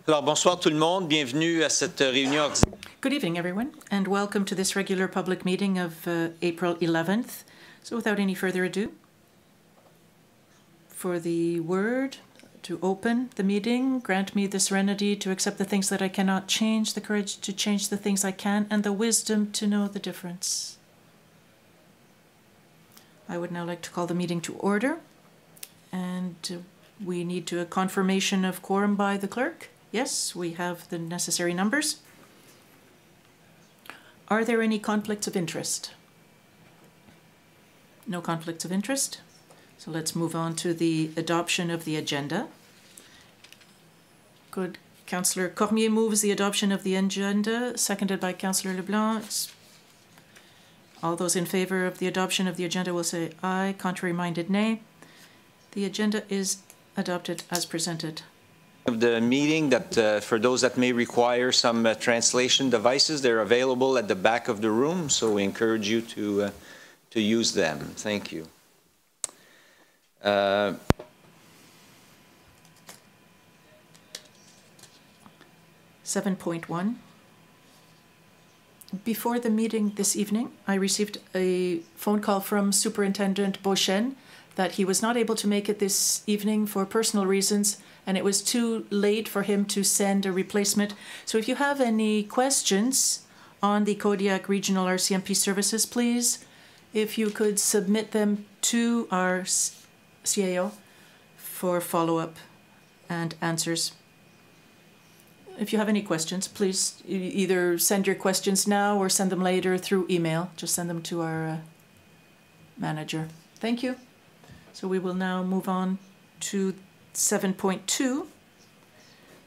Alors, bonsoir tout le monde. Bienvenue à cette réunion ordinaire. Good evening, everyone, and welcome to this regular public meeting of April 11th. So without any further ado, for the word to open the meeting, grant me the serenity to accept the things that I cannot change, the courage to change the things I can, and the wisdom to know the difference. I would now like to call the meeting to order, and we need a confirmation of quorum by the clerk. Yes, we have the necessary numbers. Are there any conflicts of interest? No conflicts of interest. So let's move on to the adoption of the agenda. Good. Councillor Cormier moves the adoption of the agenda, seconded by Councillor Leblanc. All those in favor of the adoption of the agenda will say aye. Contrary-minded, nay. The agenda is adopted as presented. Of the meeting that for those that may require some translation devices, they're available at the back of the room, so we encourage you to use them. Thank you. 7.1. Before the meeting this evening, I received a phone call from Superintendent Beauchesne that he was not able to make it this evening for personal reasons, and it was too late for him to send a replacement. So if you have any questions on the Kodiak Regional RCMP services, please, if you could submit them to our CAO for follow-up and answers. If you have any questions, please either send your questions now or send them later through email. Just send them to our manager. Thank you. So we will now move on to 7.2,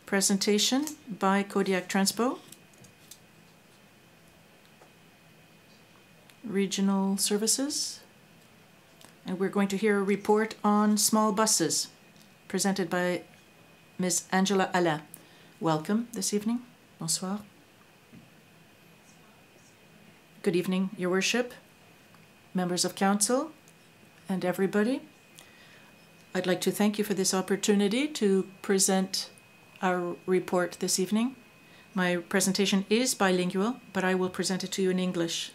presentation by Kodiak Transpo, Regional Services. And we're going to hear a report on small buses, presented by Ms. Angela Alain. Welcome this evening. Bonsoir. Good evening, Your Worship, members of Council, and everybody. I'd like to thank you for this opportunity to present our report this evening. My presentation is bilingual, but I will present it to you in English.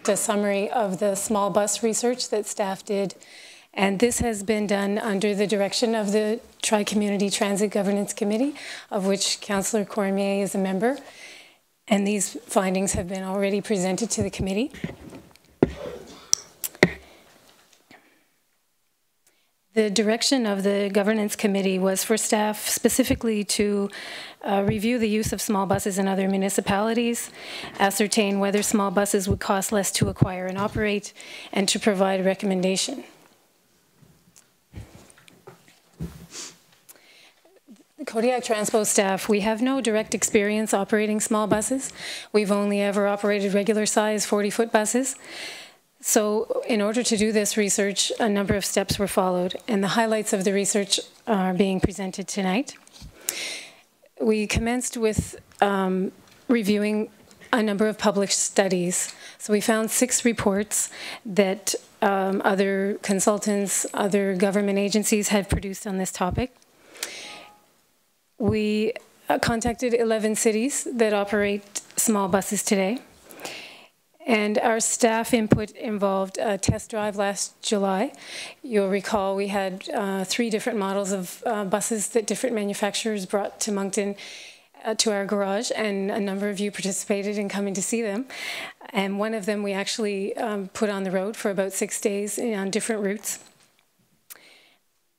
A summary of the small bus research that staff did, and this has been done under the direction of the Tri-Community Transit Governance Committee, of which Councillor Cormier is a member, and these findings have been already presented to the committee. The direction of the Governance Committee was for staff specifically to review the use of small buses in other municipalities, ascertain whether small buses would cost less to acquire and operate, and to provide a recommendation. The Kodiak Transpo staff, we have no direct experience operating small buses. We've only ever operated regular size 40-foot buses. So in order to do this research, a number of steps were followed, and the highlights of the research are being presented tonight. We commenced with reviewing a number of published studies. So we found 6 reports that other consultants, other government agencies had produced on this topic. We contacted 11 cities that operate small buses today. And our staff input involved a test drive last July. You'll recall we had 3 different models of buses that different manufacturers brought to Moncton to our garage, and a number of you participated in coming to see them. And one of them we actually put on the road for about 6 days on different routes.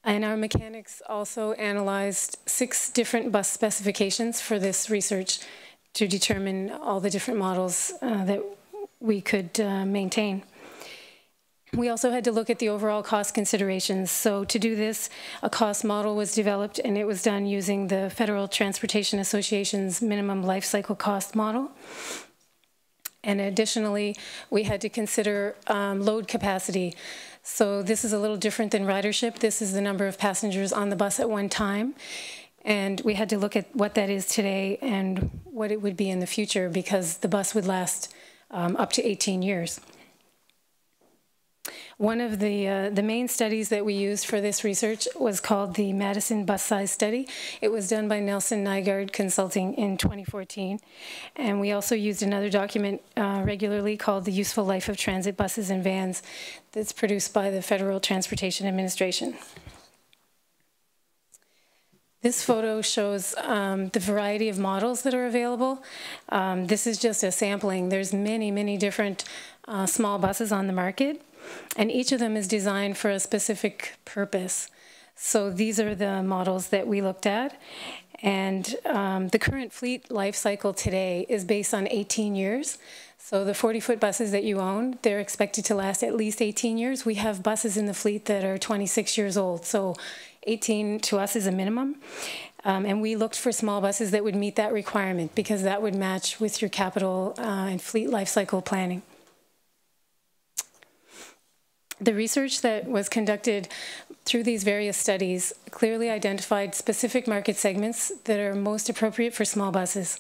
And our mechanics also analyzed 6 different bus specifications for this research to determine all the different models that we could maintain. We also had to look at the overall cost considerations. So to do this, a cost model was developed, and it was done using the Federal Transportation Association's minimum life cycle cost model. And additionally, we had to consider load capacity. So this is a little different than ridership. This is the number of passengers on the bus at one time. And we had to look at what that is today and what it would be in the future, because the bus would last up to 18 years. One of the main studies that we used for this research was called the Madison Bus Size Study. It was done by Nelson Nygaard Consulting in 2014. And we also used another document regularly called The Useful Life of Transit Buses and Vans that's produced by the Federal Transportation Administration. This photo shows the variety of models that are available. This is just a sampling. There's many, many different small buses on the market, and each of them is designed for a specific purpose. So these are the models that we looked at. And the current fleet life cycle today is based on 18 years. So the 40-foot buses that you own, they're expected to last at least 18 years. We have buses in the fleet that are 26 years old. So 18 to us is a minimum. And we looked for small buses that would meet that requirement because that would match with your capital and fleet life cycle planning. The research that was conducted through these various studies clearly identified specific market segments that are most appropriate for small buses.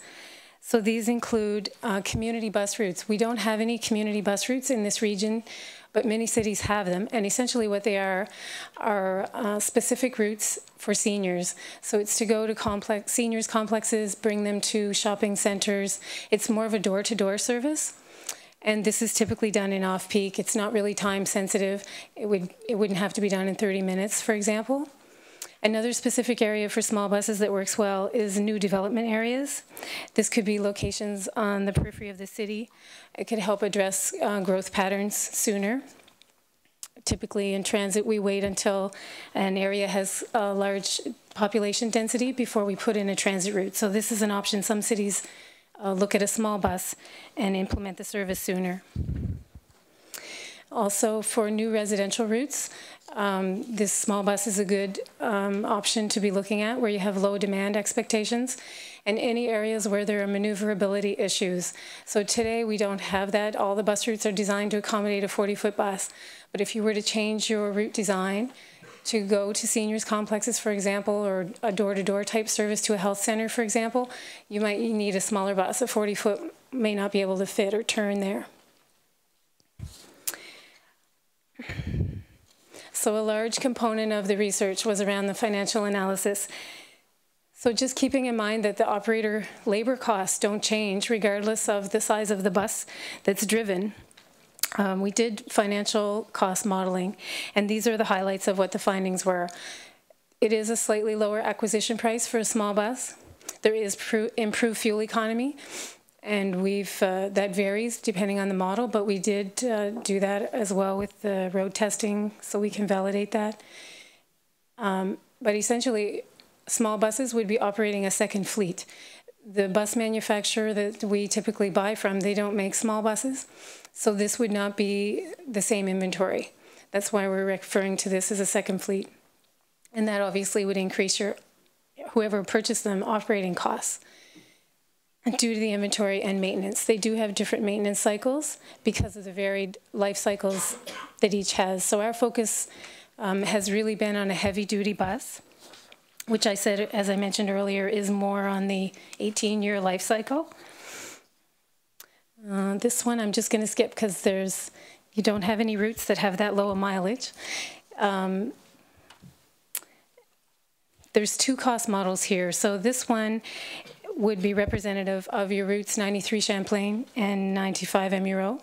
So these include community bus routes. We don't have any community bus routes in this region, but many cities have them. And essentially what they are specific routes for seniors. So it's to go to seniors complexes, bring them to shopping centers. It's more of a door-to-door service. And this is typically done in off-peak. It's not really time sensitive. It wouldn't have to be done in 30 minutes, for example. Another specific area for small buses that works well is new development areas. This could be locations on the periphery of the city. It could help address growth patterns sooner. Typically in transit, we wait until an area has a large population density before we put in a transit route. So this is an option. Some cities look at a small bus and implement the service sooner. Also, for new residential routes, this small bus is a good option to be looking at where you have low demand expectations and any areas where there are maneuverability issues. So today we don't have that. All the bus routes are designed to accommodate a 40-foot bus. But if you were to change your route design to go to seniors complexes, for example, or a door-to-door type service to a health center, for example, you might need a smaller bus. A 40-foot may not be able to fit or turn there. So a large component of the research was around the financial analysis. So just keeping in mind that the operator labor costs don't change regardless of the size of the bus that's driven. We did financial cost modeling, and these are the highlights of what the findings were. It is a slightly lower acquisition price for a small bus. There is improved fuel economy, and that varies depending on the model, but we did do that as well with the road testing, so we can validate that. But essentially, small buses would be operating a second fleet. The bus manufacturer that we typically buy from, they don't make small buses, so this would not be the same inventory. That's why we're referring to this as a second fleet. And that obviously would increase whoever purchased them operating costs due to the inventory and maintenance. They do have different maintenance cycles because of the varied life cycles that each has. So our focus has really been on a heavy-duty bus, which I said, as I mentioned earlier, is more on the 18-year life cycle. This one I'm just going to skip because you don't have any routes that have that low a mileage. There's two cost models here. So this one would be representative of your routes 93 Champlain and 95 Emuro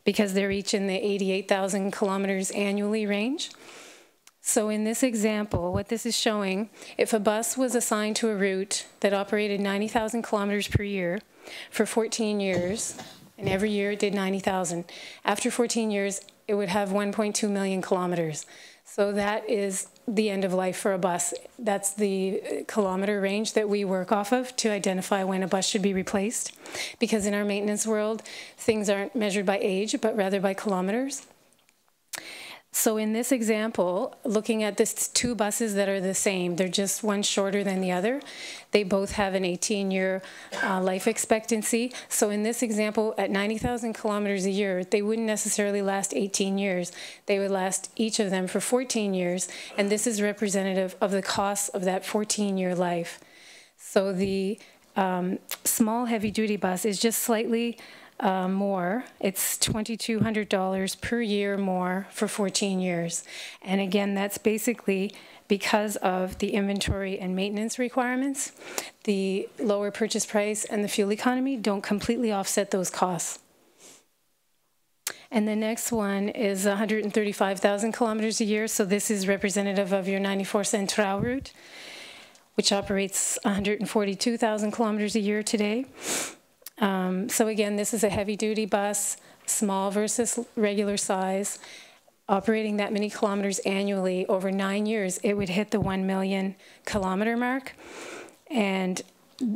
because they're each in the 88,000 kilometers annually range. So in this example, what this is showing, if a bus was assigned to a route that operated 90,000 kilometers per year for 14 years, and every year it did 90,000, after 14 years, it would have 1.2 million kilometers. So that is the end of life for a bus. That's the kilometer range that we work off of to identify when a bus should be replaced. Because in our maintenance world, things aren't measured by age, but rather by kilometers. So in this example, looking at these two buses that are the same, they're just one shorter than the other. They both have an 18-year life expectancy. So in this example, at 90,000 kilometers a year, they wouldn't necessarily last 18 years. They would last each of them for 14 years. And this is representative of the cost of that 14-year life. So the small heavy-duty bus is just slightly more. It's $2,200 per year more for 14 years. And again, that's basically because of the inventory and maintenance requirements. The lower purchase price and the fuel economy don't completely offset those costs. And the next one is 135,000 kilometers a year. So this is representative of your 94 Central route, which operates 142,000 kilometers a year today. So again, this is a heavy-duty bus, small versus regular size, operating that many kilometers annually over 9 years. It would hit the 1 million kilometer mark. And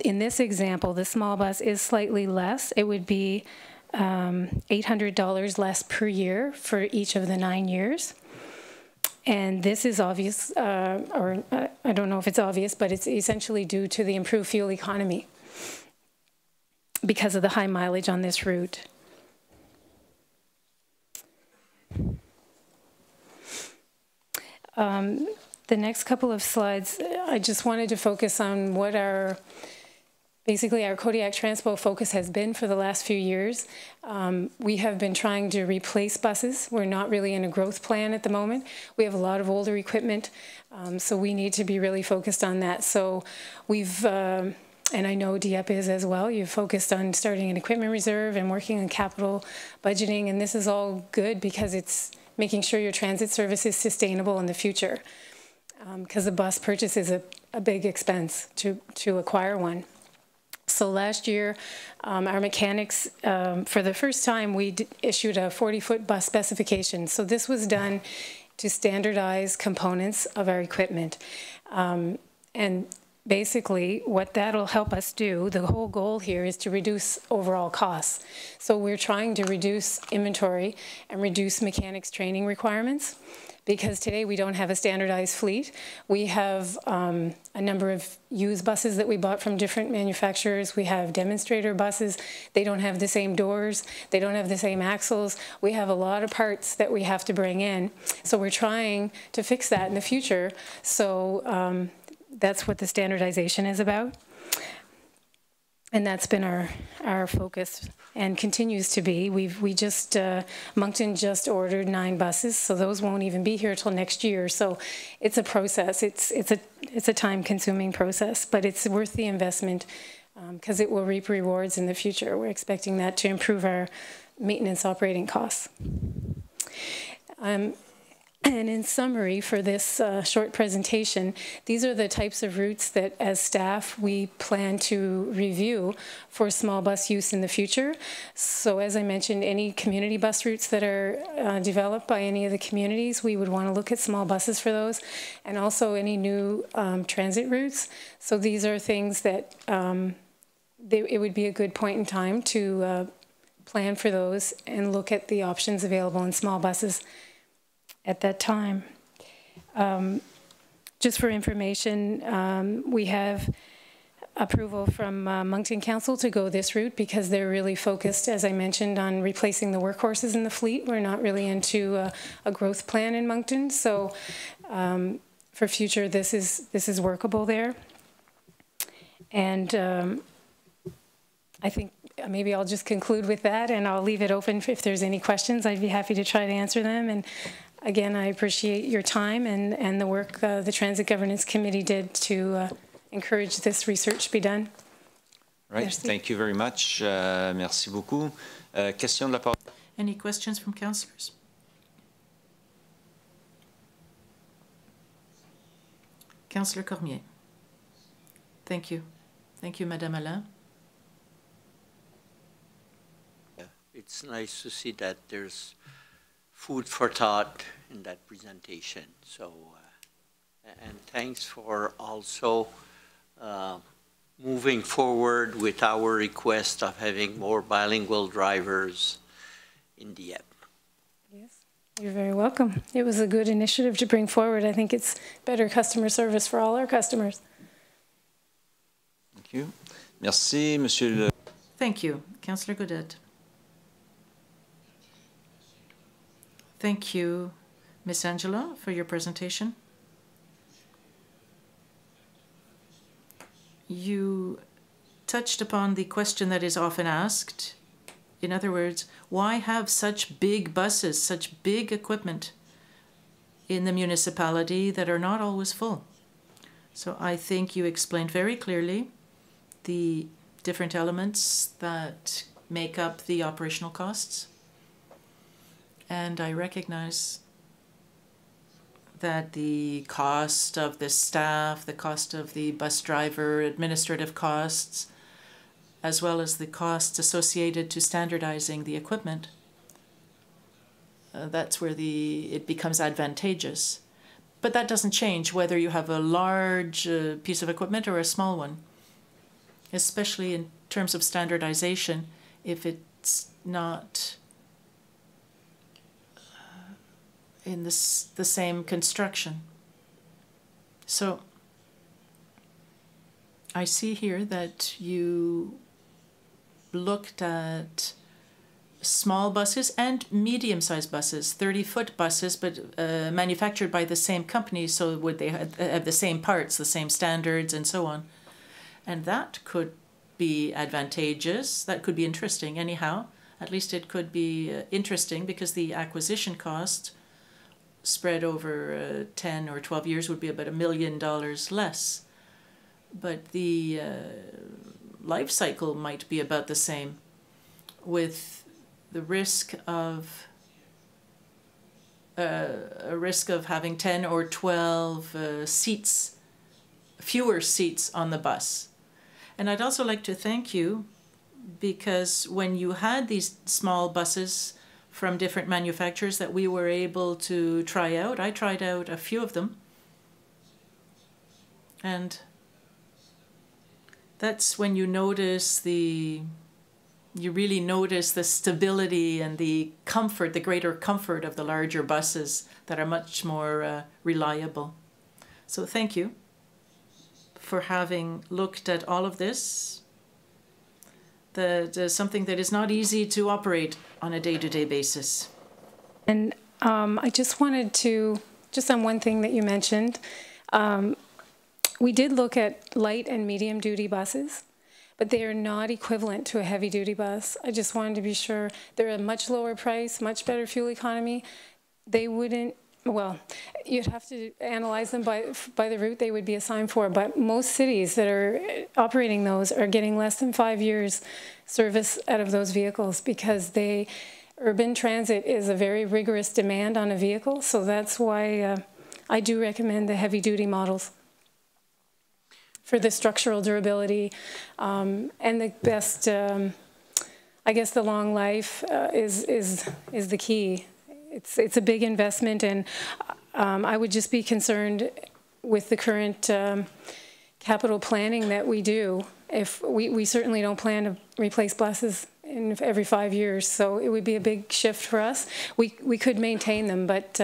in this example, the small bus is slightly less. It would be $800 less per year for each of the 9 years. And this is obvious, or I don't know if it's obvious, but it's essentially due to the improved fuel economy because of the high mileage on this route. The next couple of slides, I just wanted to focus on what basically our Kodiak Transpo focus has been for the last few years. We have been trying to replace buses. We're not really in a growth plan at the moment. We have a lot of older equipment, so we need to be really focused on that. So we've, and I know Dieppe is as well, you've focused on starting an equipment reserve and working on capital budgeting, and this is all good because it's making sure your transit service is sustainable in the future, because the bus purchase is a big expense to acquire one. So last year, our mechanics, for the first time, we issued a 40-foot bus specification. So this was done to standardize components of our equipment. And basically, what that'll help us do, the whole goal here is to reduce overall costs. So we're trying to reduce inventory and reduce mechanics training requirements, because today we don't have a standardized fleet. We have a number of used buses that we bought from different manufacturers. We have demonstrator buses. They don't have the same doors. They don't have the same axles. We have a lot of parts that we have to bring in. So we're trying to fix that in the future. So that's what the standardization is about. And that's been our focus and continues to be. Moncton just ordered 9 buses, so those won't even be here till next year. So it's a process. It's a time-consuming process, but it's worth the investment because it will reap rewards in the future. We're expecting that to improve our maintenance operating costs. And in summary, for this short presentation, these are the types of routes that, as staff, we plan to review for small bus use in the future. So as I mentioned, any community bus routes that are developed by any of the communities, we would want to look at small buses for those, and also any new transit routes. So these are things that it would be a good point in time to plan for those and look at the options available in small buses at that time. Just for information, we have approval from Moncton Council to go this route because they're really focused, as I mentioned, on replacing the workhorses in the fleet. We're not really into a growth plan in Moncton, so for future, this is workable there. And I think maybe I'll just conclude with that, and I'll leave it open if there's any questions. I'd be happy to try to answer them. And again, I appreciate your time and the work the Transit Governance Committee did to encourage this research to be done. Right. Merci. Thank you very much. Merci beaucoup. Question de la part. Any questions from councillors? Councillor Cormier. Thank you. Thank you, Madame Alain. It's nice to see that there's food for thought in that presentation. So, and thanks for also moving forward with our request of having more bilingual drivers in Dieppe. Yes, you're very welcome. It was a good initiative to bring forward. I think it's better customer service for all our customers. Thank you. Merci, Monsieur le... Thank you. Councillor Godet. Thank you, Ms. Angela, for your presentation. You touched upon the question that is often asked In other words, why have such big buses, such big equipment in the municipality that are not always full? So I think you explained very clearly the different elements that make up the operational costs. And I recognize that the cost of the staff, the cost of the bus driver, administrative costs, as well as the costs associated to standardizing the equipment, that's where it becomes advantageous. But that doesn't change whether you have a large piece of equipment or a small one, especially in terms of standardization, if it's not in the same construction. So I see here that you looked at small buses and medium-sized buses, 30-foot buses, but manufactured by the same company, so would they have the same parts, the same standards, and so on. And that could be advantageous, that could be interesting anyhow. At least it could be interesting because the acquisition cost spread over 10 or 12 years would be about $1 million less. But the life cycle might be about the same, with the risk of having 10 or 12 seats, fewer seats on the bus. And I'd also like to thank you, because when you had these small buses from different manufacturers that we were able to try out, I tried out a few of them, and that's when you really notice the stability and the comfort, the greater comfort of the larger buses that are much more reliable. So thank you for having looked at all of this. That is something that is not easy to operate on a day-to-day basis. And I just wanted to, just on one thing that you mentioned, we did look at light and medium duty buses, but they are not equivalent to a heavy duty bus. I just wanted to be sure. They're a much lower price, much better fuel economy. They wouldn't, well, you'd have to analyze them by the route they would be assigned for, but most cities that are operating those are getting less than 5 years service out of those vehicles, because urban transit is a very rigorous demand on a vehicle, so that's why I do recommend the heavy duty models for the structural durability and the best, I guess the long life is the key. It's a big investment, and I would just be concerned with the current capital planning that we do. If we certainly don't plan to replace buses every 5 years, so it would be a big shift for us. We could maintain them, but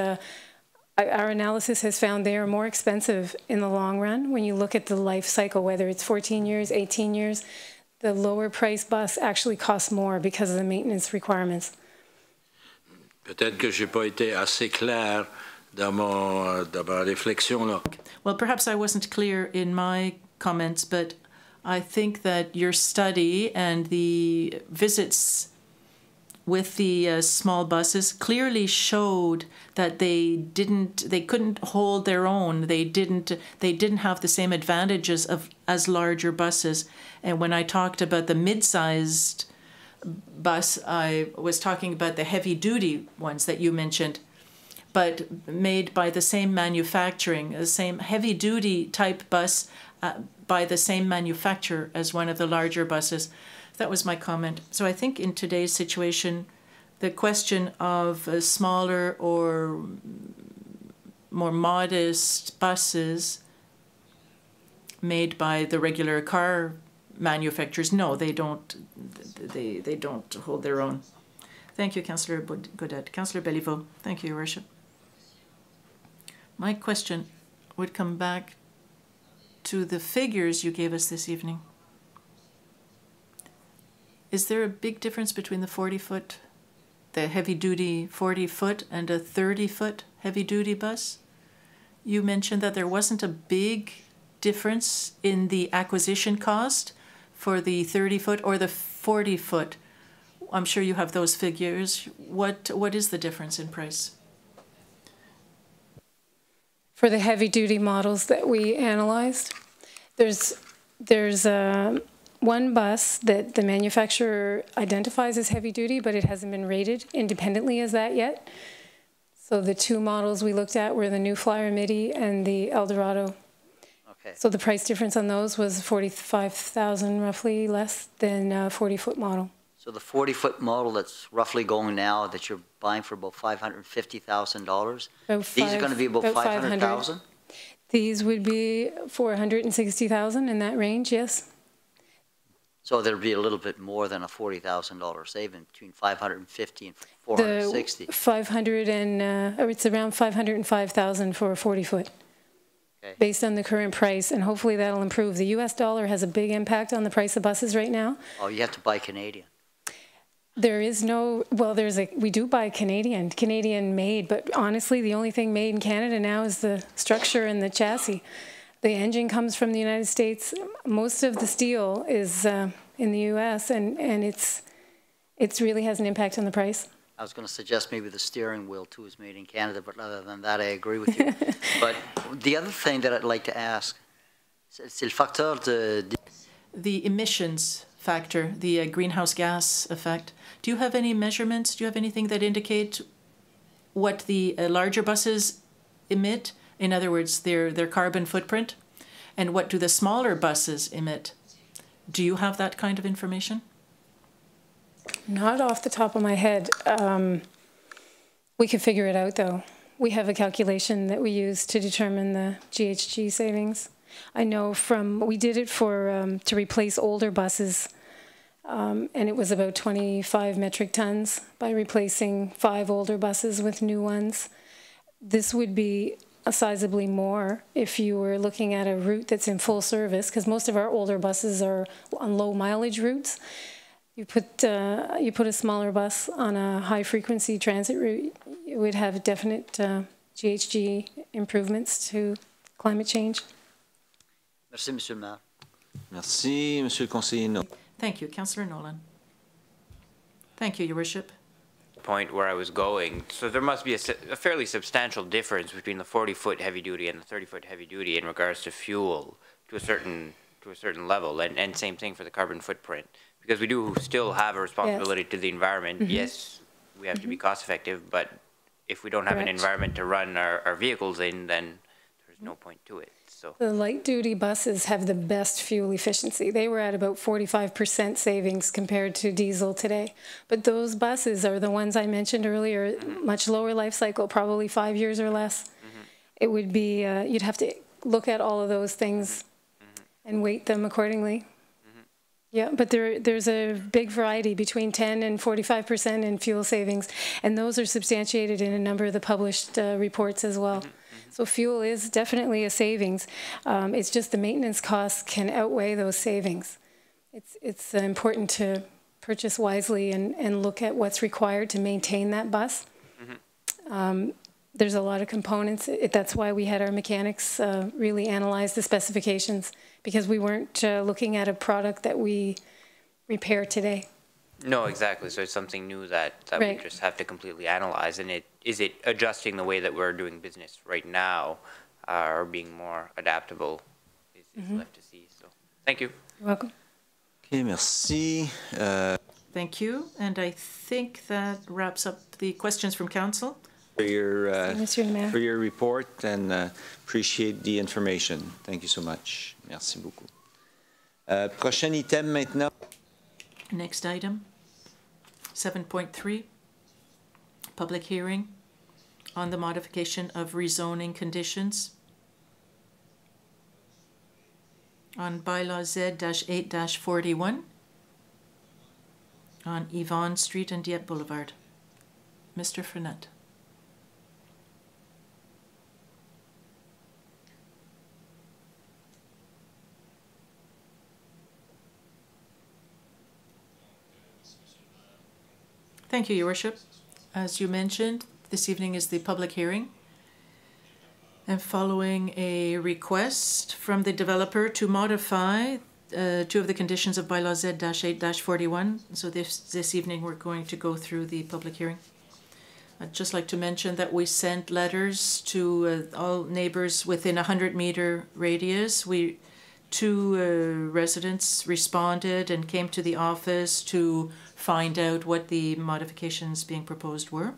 our analysis has found they are more expensive in the long run. When you look at the life cycle, whether it's 14 years, 18 years, the lower price bus actually costs more because of the maintenance requirements. Peut-être que j'ai pas été assez clair dans ma réflexion là. Well, perhaps I wasn't clear in my comments, but I think that your study and the visits with the small buses clearly showed that they couldn't hold their own. They didn't have the same advantages as larger buses. And when I talked about the mid-sized bus, I was talking about the heavy-duty ones that you mentioned, but made by the same manufacturing, the same heavy-duty type bus by the same manufacturer as one of the larger buses. That was my comment. So I think in today's situation, the question of smaller or more modest buses made by the regular car manufacturers, no, they don't hold their own. Thank you, Councillor Godet. Councillor Béliveau. Thank you, Your Worship. My question would come back to the figures you gave us this evening. Is there a big difference between the 40-foot, the heavy-duty 40-foot, and a 30-foot heavy-duty bus? You mentioned that there wasn't a big difference in the acquisition cost for the 30-foot or the 40-foot. I'm sure you have those figures. What is the difference in price? For the heavy-duty models that we analyzed, there's one bus that the manufacturer identifies as heavy-duty, but it hasn't been rated independently as that yet. So the two models we looked at were the New Flyer Midi and the Eldorado. Okay. So the price difference on those was $45,000, roughly less than a 40-foot model. So the 40-foot model that's roughly going now that you're buying for about $550,000, these are going to be about 500,000? These would be $460,000 in that range, yes. So there'll be a little bit more than a $40,000 saving between 550 and 460. The 500 and it's around 505,000 for a 40-foot. Okay. Based on the current price, and hopefully that'll improve. The U.S. dollar has a big impact on the price of buses right now. Oh, you have to buy Canadian. There is no, well, we do buy Canadian made, but honestly, the only thing made in Canada now is the structure and the chassis. The engine comes from the United States. Most of the steel is in the U.S., and it really has an impact on the price. I was going to suggest maybe the steering wheel too is made in Canada, but other than that, I agree with you. But the other thing that I'd like to ask, c'est le facteur de... The emissions factor, the greenhouse gas effect. Do you have any measurements? Do you have anything that indicate what the larger buses emit? In other words, their carbon footprint? And what do the smaller buses emit? Do you have that kind of information? Not off the top of my head. We could figure it out, though. We have a calculation that we use to determine the GHG savings. I know we did it for to replace older buses, and it was about 25 metric tons by replacing 5 older buses with new ones. This would be sizably more if you were looking at a route that's in full service, because most of our older buses are on low mileage routes. You put a smaller bus on a high frequency transit route, it would have definite GHG improvements to climate change. Merci, Monsieur le Maire. Merci, Monsieur le Conseiller Nolan. Thank you, Councillor Nolan. Thank you, Your Worship. Point where I was going. So there must be a fairly substantial difference between the 40-foot heavy duty and the 30-foot heavy duty in regards to fuel to a certain level, and same thing for the carbon footprint, because we do still have a responsibility to the environment. Mm-hmm. Yes, we have to be cost effective, but if we don't have an environment to run our vehicles in, then there's no point to it. So the light duty buses have the best fuel efficiency. They were at about 45% savings compared to diesel today. But those buses are the ones I mentioned earlier, much lower life cycle, probably 5 years or less. It would be, you'd have to look at all of those things and weight them accordingly. Yeah, but there's a big variety between 10 and 45% in fuel savings, and those are substantiated in a number of the published reports as well. So fuel is definitely a savings. It's just the maintenance costs can outweigh those savings. It's important to purchase wisely and look at what's required to maintain that bus. There's a lot of components. That's why we had our mechanics really analyze the specifications, because we weren't looking at a product that we repair today. no, exactly. So it's something new that Right. we just have to completely analyze. And is it adjusting the way that we're doing business right now, or being more adaptable? Is left to see. So thank you. You're welcome. Okay, merci. Thank you. And I think that wraps up the questions from Council. Monsieur le Maire. For your report, and appreciate the information. Thank you so much. Merci beaucoup. Prochain item maintenant. Next item, 7.3, public hearing on the modification of rezoning conditions on bylaw Z-8-41 on Yvonne Street and Dieppe Boulevard. Mr. Frenette. Thank you, Your Worship. As you mentioned, this evening is the public hearing. And following a request from the developer to modify two of the conditions of bylaw Z-8-41. So this evening we're going to go through the public hearing. I'd just like to mention that we sent letters to all neighbors within a 100-meter radius. Two residents responded and came to the office to find out what the modifications being proposed were.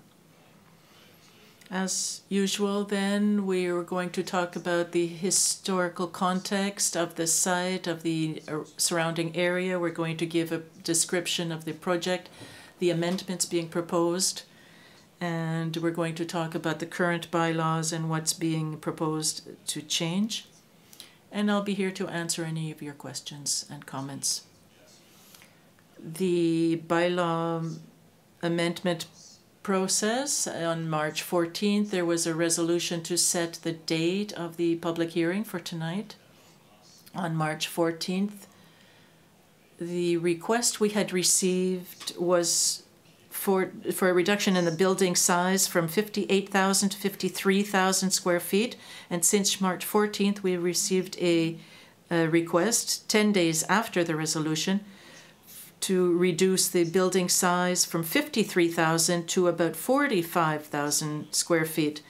As usual, then, we are going to talk about the historical context of the site, of the surrounding area. We're going to give a description of the project, the amendments being proposed, and we're going to talk about the current bylaws and what's being proposed to change. And I'll be here to answer any of your questions and comments. The bylaw amendment process, on March 14th, there was a resolution to set the date of the public hearing for tonight. On March 14th, the request we had received was for a reduction in the building size from 58,000 to 53,000 square feet. And since March 14th, we received a request 10 days after the resolution to reduce the building size from 53,000 to about 45,000 square feet.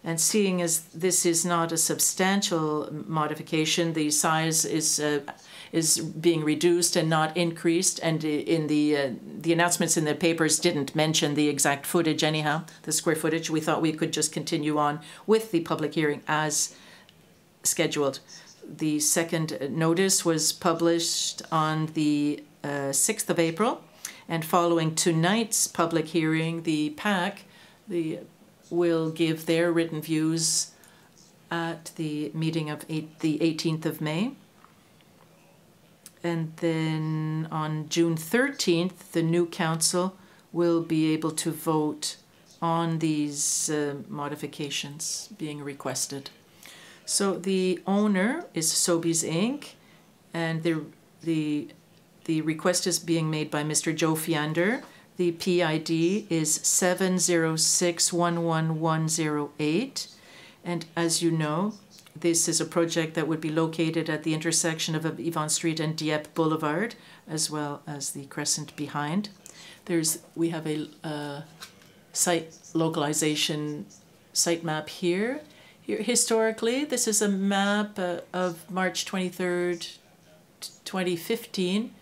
And seeing as this is not a substantial modification, the size is being reduced and not increased. And in the announcements in the papers didn't mention the exact footage anyhow, the square footage. We thought we could just continue on with the public hearing as scheduled. The second notice was published on the 6th of April, and following tonight's public hearing, the PAC will give their written views at the meeting of the 18th of May. And then on June 13th, the new council will be able to vote on these modifications being requested. So the owner is Sobeys Inc., and the request is being made by Mr. Joe Fiander. The PID is 7061108. And as you know, this is a project that would be located at the intersection of Yvonne Street and Dieppe Boulevard, as well as the crescent behind. We have a site localization site map here. Historically, this is a map of March 23rd, 2015.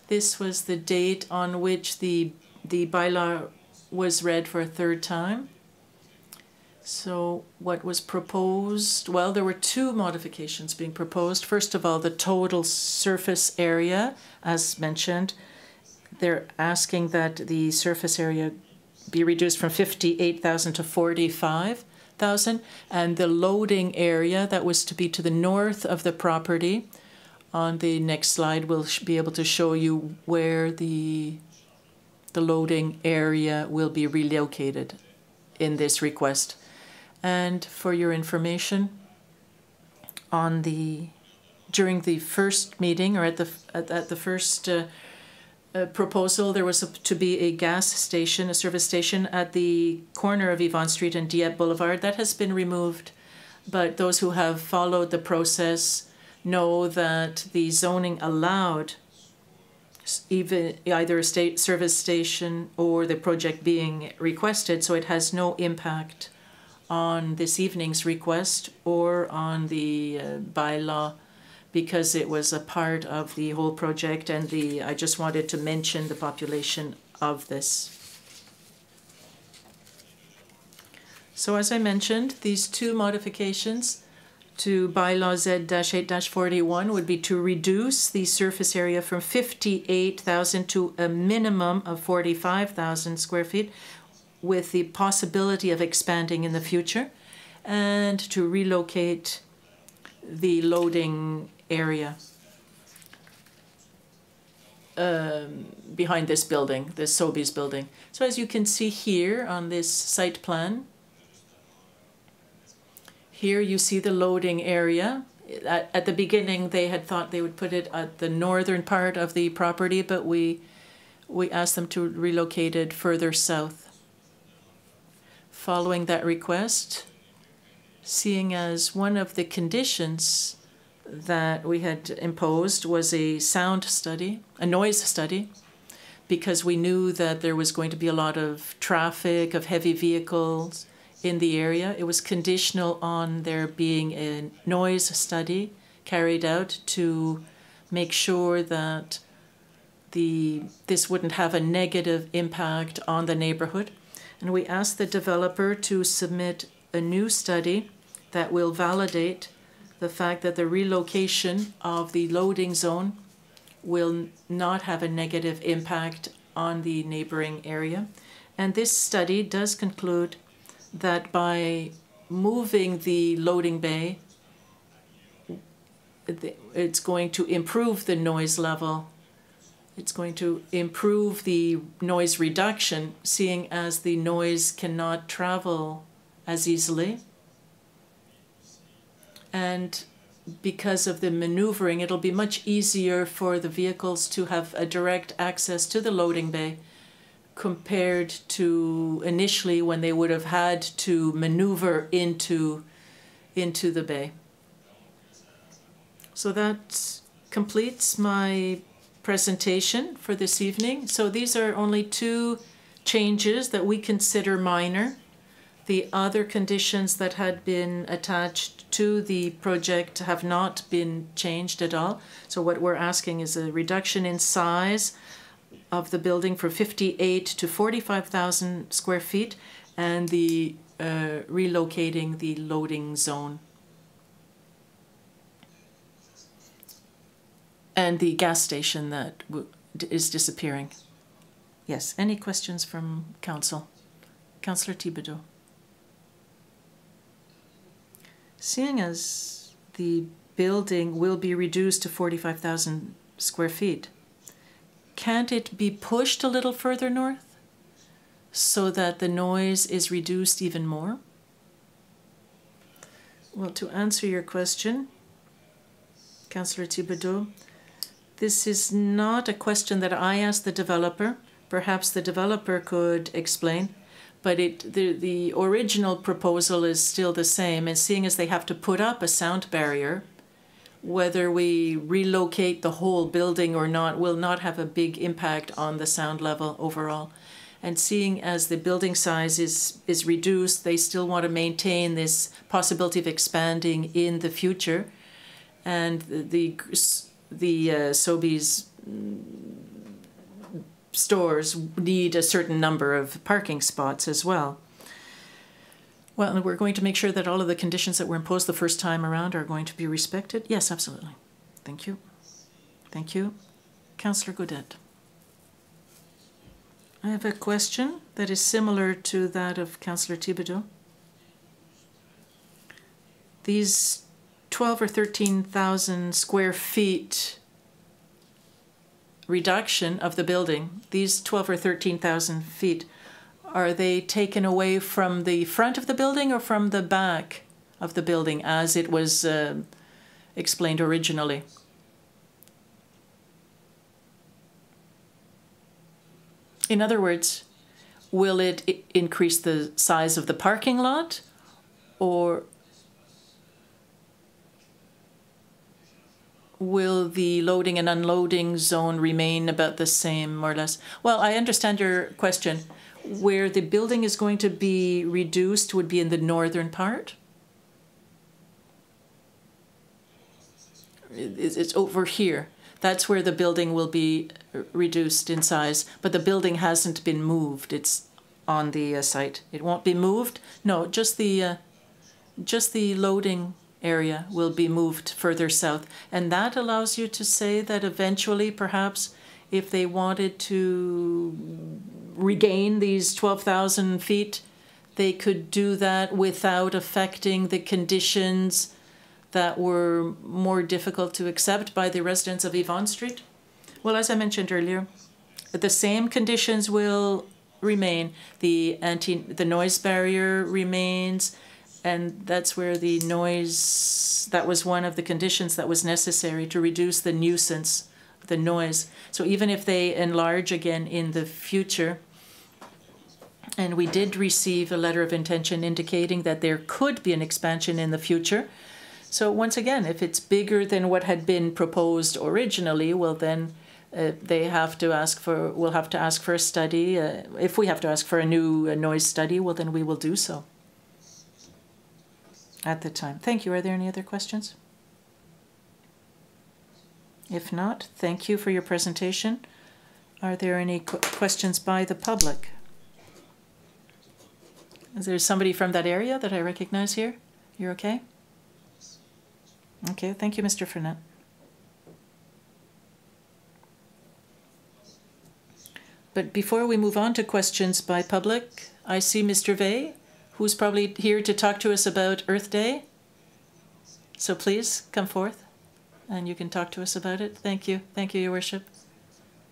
This was the date on which the bylaw was read for a third time. So what was proposed? Well, there were two modifications being proposed. First of all, the total surface area, as mentioned. They're asking that the surface area be reduced from 58,000 to 45,000. And the loading area that was to be to the north of the property. On the next slide, we'll be able to show you where the loading area will be relocated in this request. And for your information, during the first meeting, or at the first proposal, there was to be a gas station, a service station at the corner of Yvonne Street and Dieppe Boulevard. That has been removed, but those who have followed the process know that the zoning allowed either a state service station or the project being requested, so it has no impact on this evening's request or on the bylaw, because it was a part of the whole project, and I just wanted to mention the population of this. So as I mentioned, these two modifications to bylaw Z-8-41 would be to reduce the surface area from 58,000 to a minimum of 45,000 square feet, with the possibility of expanding in the future, and to relocate the loading area behind this building, this Sobeys building. So as you can see here on this site plan, here you see the loading area. At the beginning, they had thought they would put it at the northern part of the property, but we asked them to relocate it further south. Following that request, seeing as one of the conditions that we had imposed was a sound study, a noise study, because we knew that there was going to be a lot of traffic, of heavy vehicles in the area. It was conditional on there being a noise study carried out to make sure that this wouldn't have a negative impact on the neighborhood. And we asked the developer to submit a new study that will validate the fact that the relocation of the loading zone will not have a negative impact on the neighboring area. And this study does conclude that by moving the loading bay, it's going to improve the noise level. It's going to improve the noise reduction, seeing as the noise cannot travel as easily. And because of the maneuvering, it'll be much easier for the vehicles to have a direct access to the loading bay compared to initially when they would have had to maneuver into the bay. So that completes my presentation for this evening. So these are only two changes that we consider minor. The other conditions that had been attached to the project have not been changed at all. So what we're asking is a reduction in size of the building from 58 to 45,000 square feet and the relocating the loading zone. And the gas station that is disappearing. Yes, any questions from council? Councillor Thibodeau. Seeing as the building will be reduced to 45,000 square feet, can't it be pushed a little further north so that the noise is reduced even more? Well, to answer your question, Councillor Thibodeau, this is not a question that I asked the developer. Perhaps the developer could explain, but the original proposal is still the same. And seeing as they have to put up a sound barrier, whether we relocate the whole building or not will not have a big impact on the sound level overall. And seeing as the building size is reduced, they still want to maintain this possibility of expanding in the future. And the Sobeys stores need a certain number of parking spots as well. Well, and we're going to make sure that all of the conditions that were imposed the first time around are going to be respected. Yes, absolutely. Thank you. Thank you. Councillor Gaudet. I have a question that is similar to that of Councillor Thibodeau. These 12 or 13,000 square feet reduction of the building, these 12 or 13,000 feet, are they taken away from the front of the building or from the back of the building as it was explained originally? In other words, will it increase the size of the parking lot, or will the loading and unloading zone remain about the same, more or less? Well, I understand your question. Where the building is going to be reduced would be in the northern part. It's over here. That's where the building will be reduced in size, but the building hasn't been moved. It's on the site. It won't be moved. No, just the loading area will be moved further south, and that allows you to say that eventually, perhaps, if they wanted to regain these 12,000 feet, they could do that without affecting the conditions that were more difficult to accept by the residents of Yvonne Street? Well, as I mentioned earlier, the same conditions will remain. The noise barrier remains, and that's where the noise, that was one of the conditions that was necessary to reduce the nuisance, the noise. So even if they enlarge again in the future, and we did receive a letter of intention indicating that there could be an expansion in the future, So once again, if it's bigger than what had been proposed originally, well then we'll have to ask for a study. If we have to ask for a new noise study, well then we will do so at the time. Thank you. Are there any other questions? If not, thank you for your presentation. Are there any questions by the public? Is there somebody from that area that I recognize here? You're okay? Okay, thank you, Mr. Fernet. But before we move on to questions by public, I see Mr. Vey, who's probably here to talk to us about Earth Day. So please come forth and you can talk to us about it. Thank you. Thank you, Your Worship.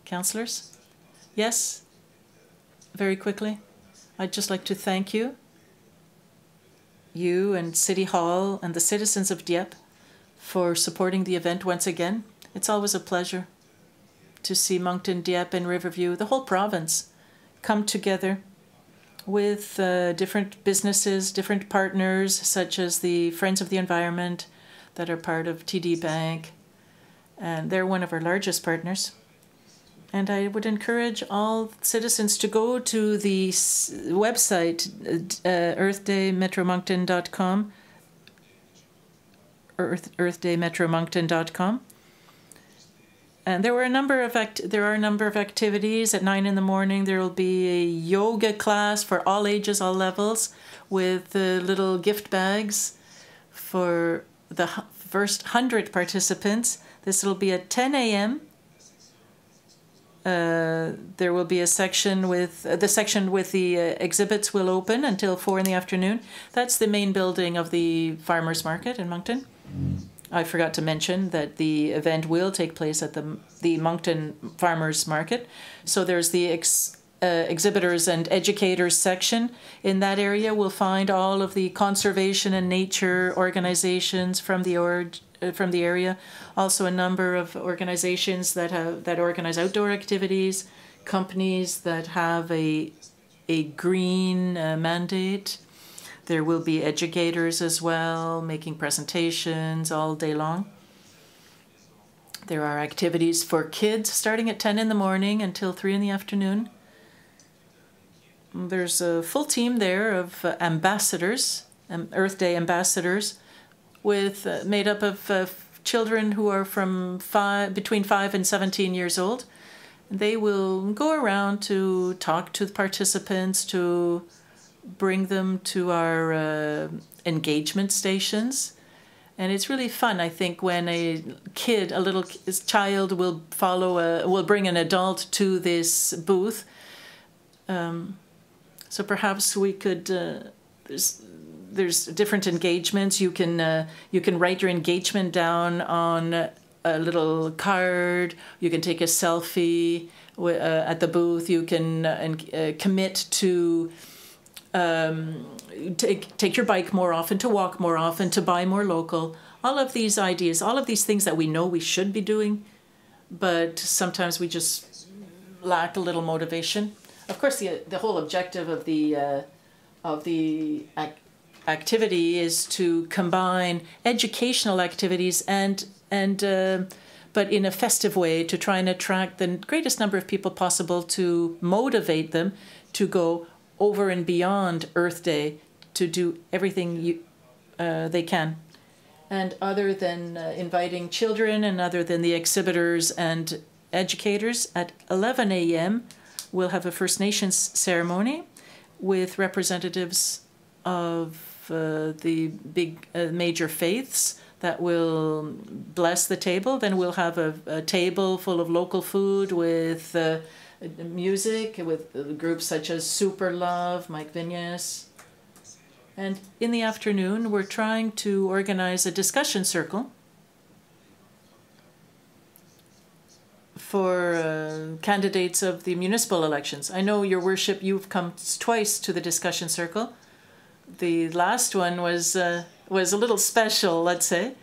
Councillors? Yes? Very quickly. I'd just like to thank you and City Hall and the citizens of Dieppe for supporting the event once again. It's always a pleasure to see Moncton, Dieppe, and Riverview, the whole province, come together with different businesses, different partners, such as the Friends of the Environment that are part of TD Bank, and they're one of our largest partners. And I would encourage all citizens to go to the website, earthdaymetromoncton.com, earthdaymetromoncton.com. And there are a number of activities. At 9 in the morning, there will be a yoga class for all ages, all levels, with little gift bags for the first 100 participants. This will be at 10 a.m. There will be a section with the exhibits will open until 4 in the afternoon. That's the main building of the farmers market in Moncton. I forgot to mention that the event will take place at the Moncton Farmers Market. So there's the exhibitors and educators section. In that area, we'll find all of the conservation and nature organizations from the area. Also, a number of organizations that organize outdoor activities, companies that have a green mandate. There will be educators as well, making presentations all day long. There are activities for kids starting at 10 in the morning until 3 in the afternoon. There's a full team there of ambassadors, Earth Day ambassadors, made up of children who are between 5 and 17 years old. They will go around to talk to the participants, to bring them to our engagement stations. And it's really fun, I think, when a little child will bring an adult to this booth. So perhaps we could, there's different engagements. You can write your engagement down on a little card. You can take a selfie at the booth. You can commit to take your bike more often, to walk more often, to buy more local. All of these ideas, all of these things that we know we should be doing, but sometimes we just lack a little motivation. Of course, the whole objective of the activity is to combine educational activities but in a festive way, to try and attract the greatest number of people possible, to motivate them to go over and beyond Earth Day, to do everything they can. And other than inviting children and other than the exhibitors and educators, at 11 a.m. we'll have a First Nations ceremony with representatives of the big major faiths that will bless the table. Then we'll have a table full of local food with music, with groups such as Super Love, Mike Vignes. And in the afternoon, we're trying to organize a discussion circle for candidates of the municipal elections. I know, Your Worship, you've come twice to the discussion circle. The last one was a little special, let's say.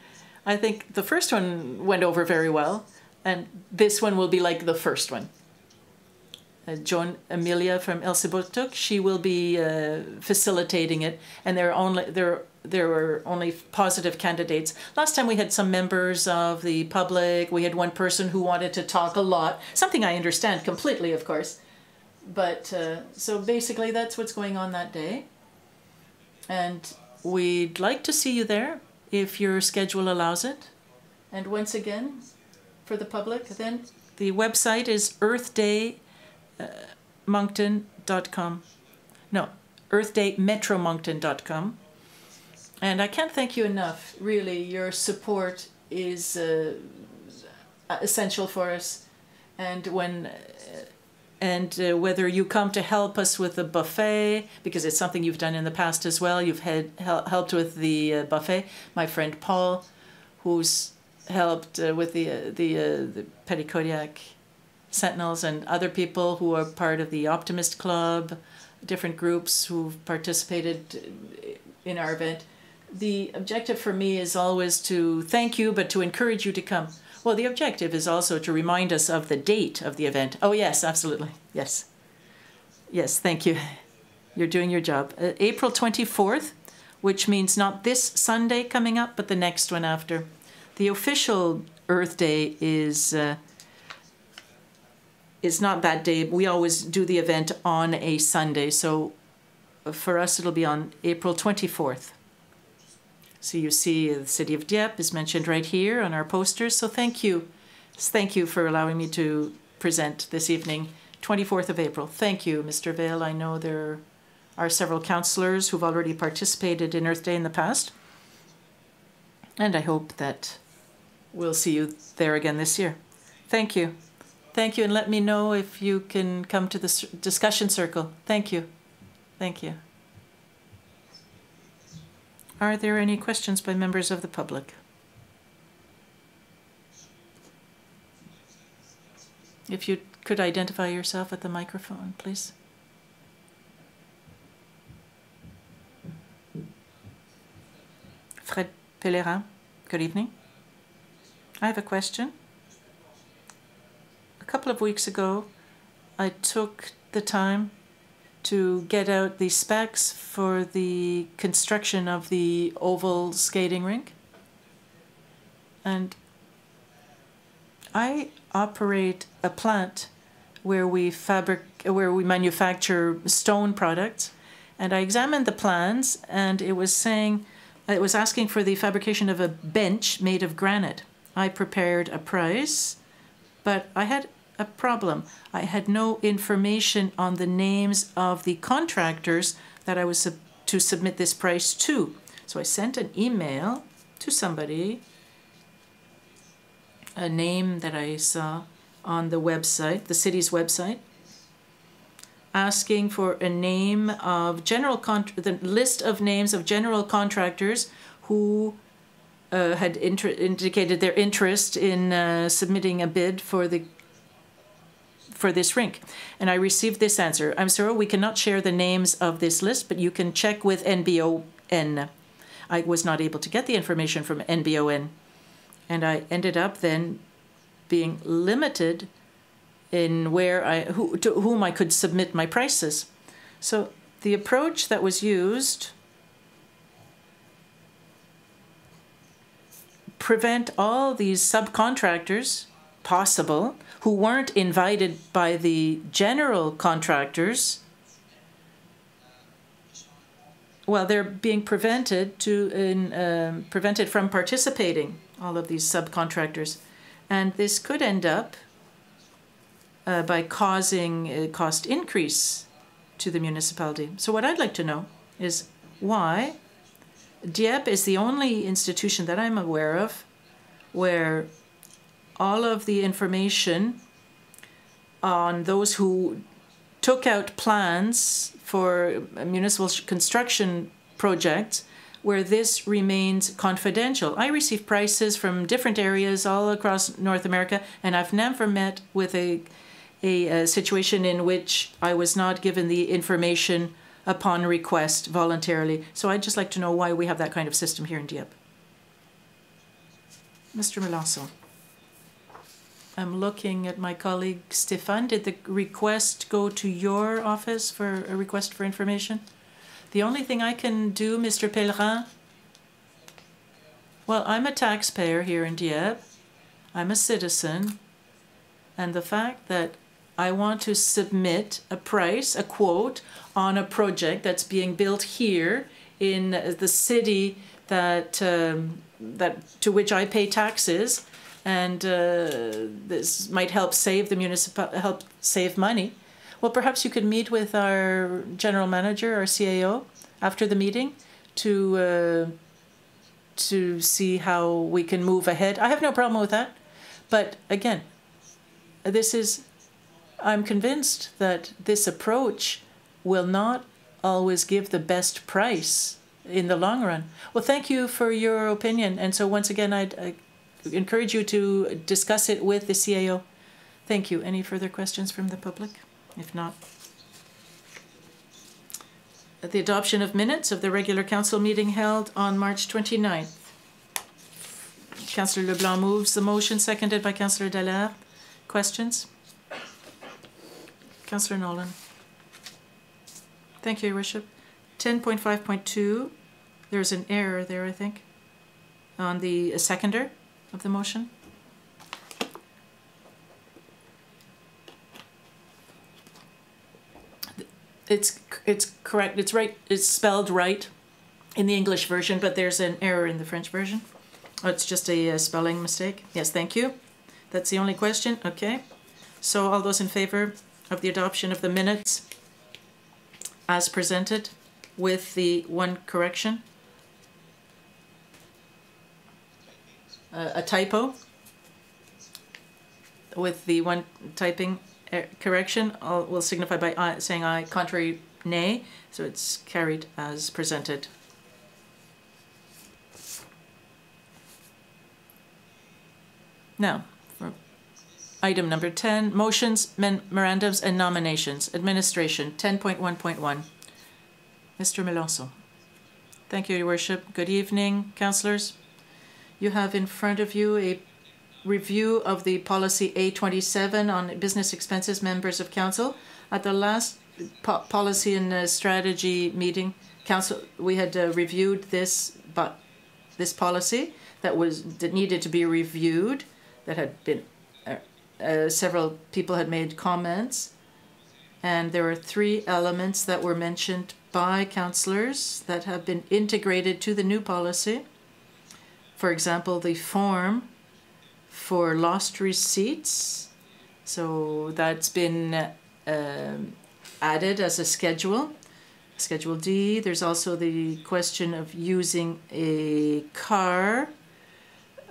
I think the first one went over very well, and this one will be like the first one. Joan Amelia from Elsipogtog. She will be facilitating it, and there were only positive candidates. Last time we had some members of the public. We had one person who wanted to talk a lot, something I understand completely, of course. But so basically that's what's going on that day. And we'd like to see you there if your schedule allows it. And once again, for the public, then the website is earthdaymoncton.com. No, earthdaymetromoncton.com. And I can't thank you enough. Really, your support is essential for us. And whether you come to help us with the buffet, because it's something you've done in the past as well. You've helped with the buffet. My friend Paul, who's helped with the Petit Kodiak Sentinels, and other people who are part of the Optimist Club, different groups who've participated in our event. The objective for me is always to thank you, but to encourage you to come. Well, the objective is also to remind us of the date of the event. Oh, yes, absolutely. Yes. Yes, thank you. You're doing your job. April 24th, which means not this Sunday coming up, but the next one after. The official Earth Day is not that day. We always do the event on a Sunday. So for us, it'll be on April 24th. So you see the city of Dieppe is mentioned right here on our posters. So thank you. Thank you for allowing me to present this evening, 24th of April. Thank you, Mr. Ville. I know there are several councillors who've already participated in Earth Day in the past. And I hope that we'll see you there again this year. Thank you. Thank you, and let me know if you can come to the discussion circle. Thank you. Thank you. Are there any questions by members of the public? If you could identify yourself at the microphone, please. Fred Pellerin, good evening. I have a question. A couple of weeks ago, I took the time to get out the specs for the construction of the oval skating rink. And I operate a plant where we manufacture stone products. And I examined the plans, and it was asking for the fabrication of a bench made of granite. I prepared a price, but I had a problem. I had no information on the names of the contractors that I was to submit this price to. So I sent an email to somebody, a name that I saw on the website, the city's website, asking for a name of the list of names of general contractors who had indicated their interest in submitting a bid for this rink. And I received this answer: I'm sorry, we cannot share the names of this list, but you can check with NBON. I was not able to get the information from NBON, and I ended up then being limited in to whom I could submit my prices. So the approach that was used prevent all these subcontractors possible who weren't invited by the general contractors. Well, they're being prevented from participating, all of these subcontractors. And this could end up by causing a cost increase to the municipality. So what I'd like to know is why Dieppe is the only institution that I'm aware of where all of the information on those who took out plans for municipal construction projects, where this remains confidential. I receive prices from different areas all across North America, and I've never met with a situation in which I was not given the information upon request voluntarily. So I'd just like to know why we have that kind of system here in Dieppe. Mr. Melanson. I'm looking at my colleague Stéphane. Did the request go to your office for a request for information? The only thing I can do, Mr. Pellerin, well, I'm a taxpayer here in Dieppe. I'm a citizen. And the fact that I want to submit a price, a quote, on a project that's being built here in the city that to which I pay taxes, and this might help save the help save money. Well, perhaps you could meet with our general manager, our CAO, after the meeting to see how we can move ahead. I have no problem with that, but again, I'm convinced that this approach will not always give the best price in the long run. Well, thank you for your opinion. And so once again, I encourage you to discuss it with the CAO. Thank you. Any further questions from the public? If not, the adoption of minutes of the regular council meeting held on March 29th. Councillor Leblanc moves the motion, seconded by Councillor Dallaire. Questions? Councillor Nolan. Thank you, Your Worship. 10.5.2, there's an error there, I think, on the seconder of the motion. It's correct. It's right. It's spelled right in the English version, but there's an error in the French version. Oh, it's just a spelling mistake. Yes, thank you. That's the only question. Okay. So all those in favor of the adoption of the minutes as presented with the one correction, a typo with the one typing correction, will signify by saying aye, contrary nay. So it's carried as presented. Now, for item number 10, motions, memorandums, and nominations. Administration, 10.1.1. Mr. Melanson. Thank you, Your Worship. Good evening, councillors. You have in front of you a review of the policy A27 on business expenses, members of council. At the last policy and strategy meeting, council, we had reviewed this policy that needed to be reviewed, that had been several people had made comments, and there were 3 elements that were mentioned by councillors that have been integrated to the new policy. For example, the form for lost receipts, so that's been added as a schedule, Schedule D. There's also the question of using a car,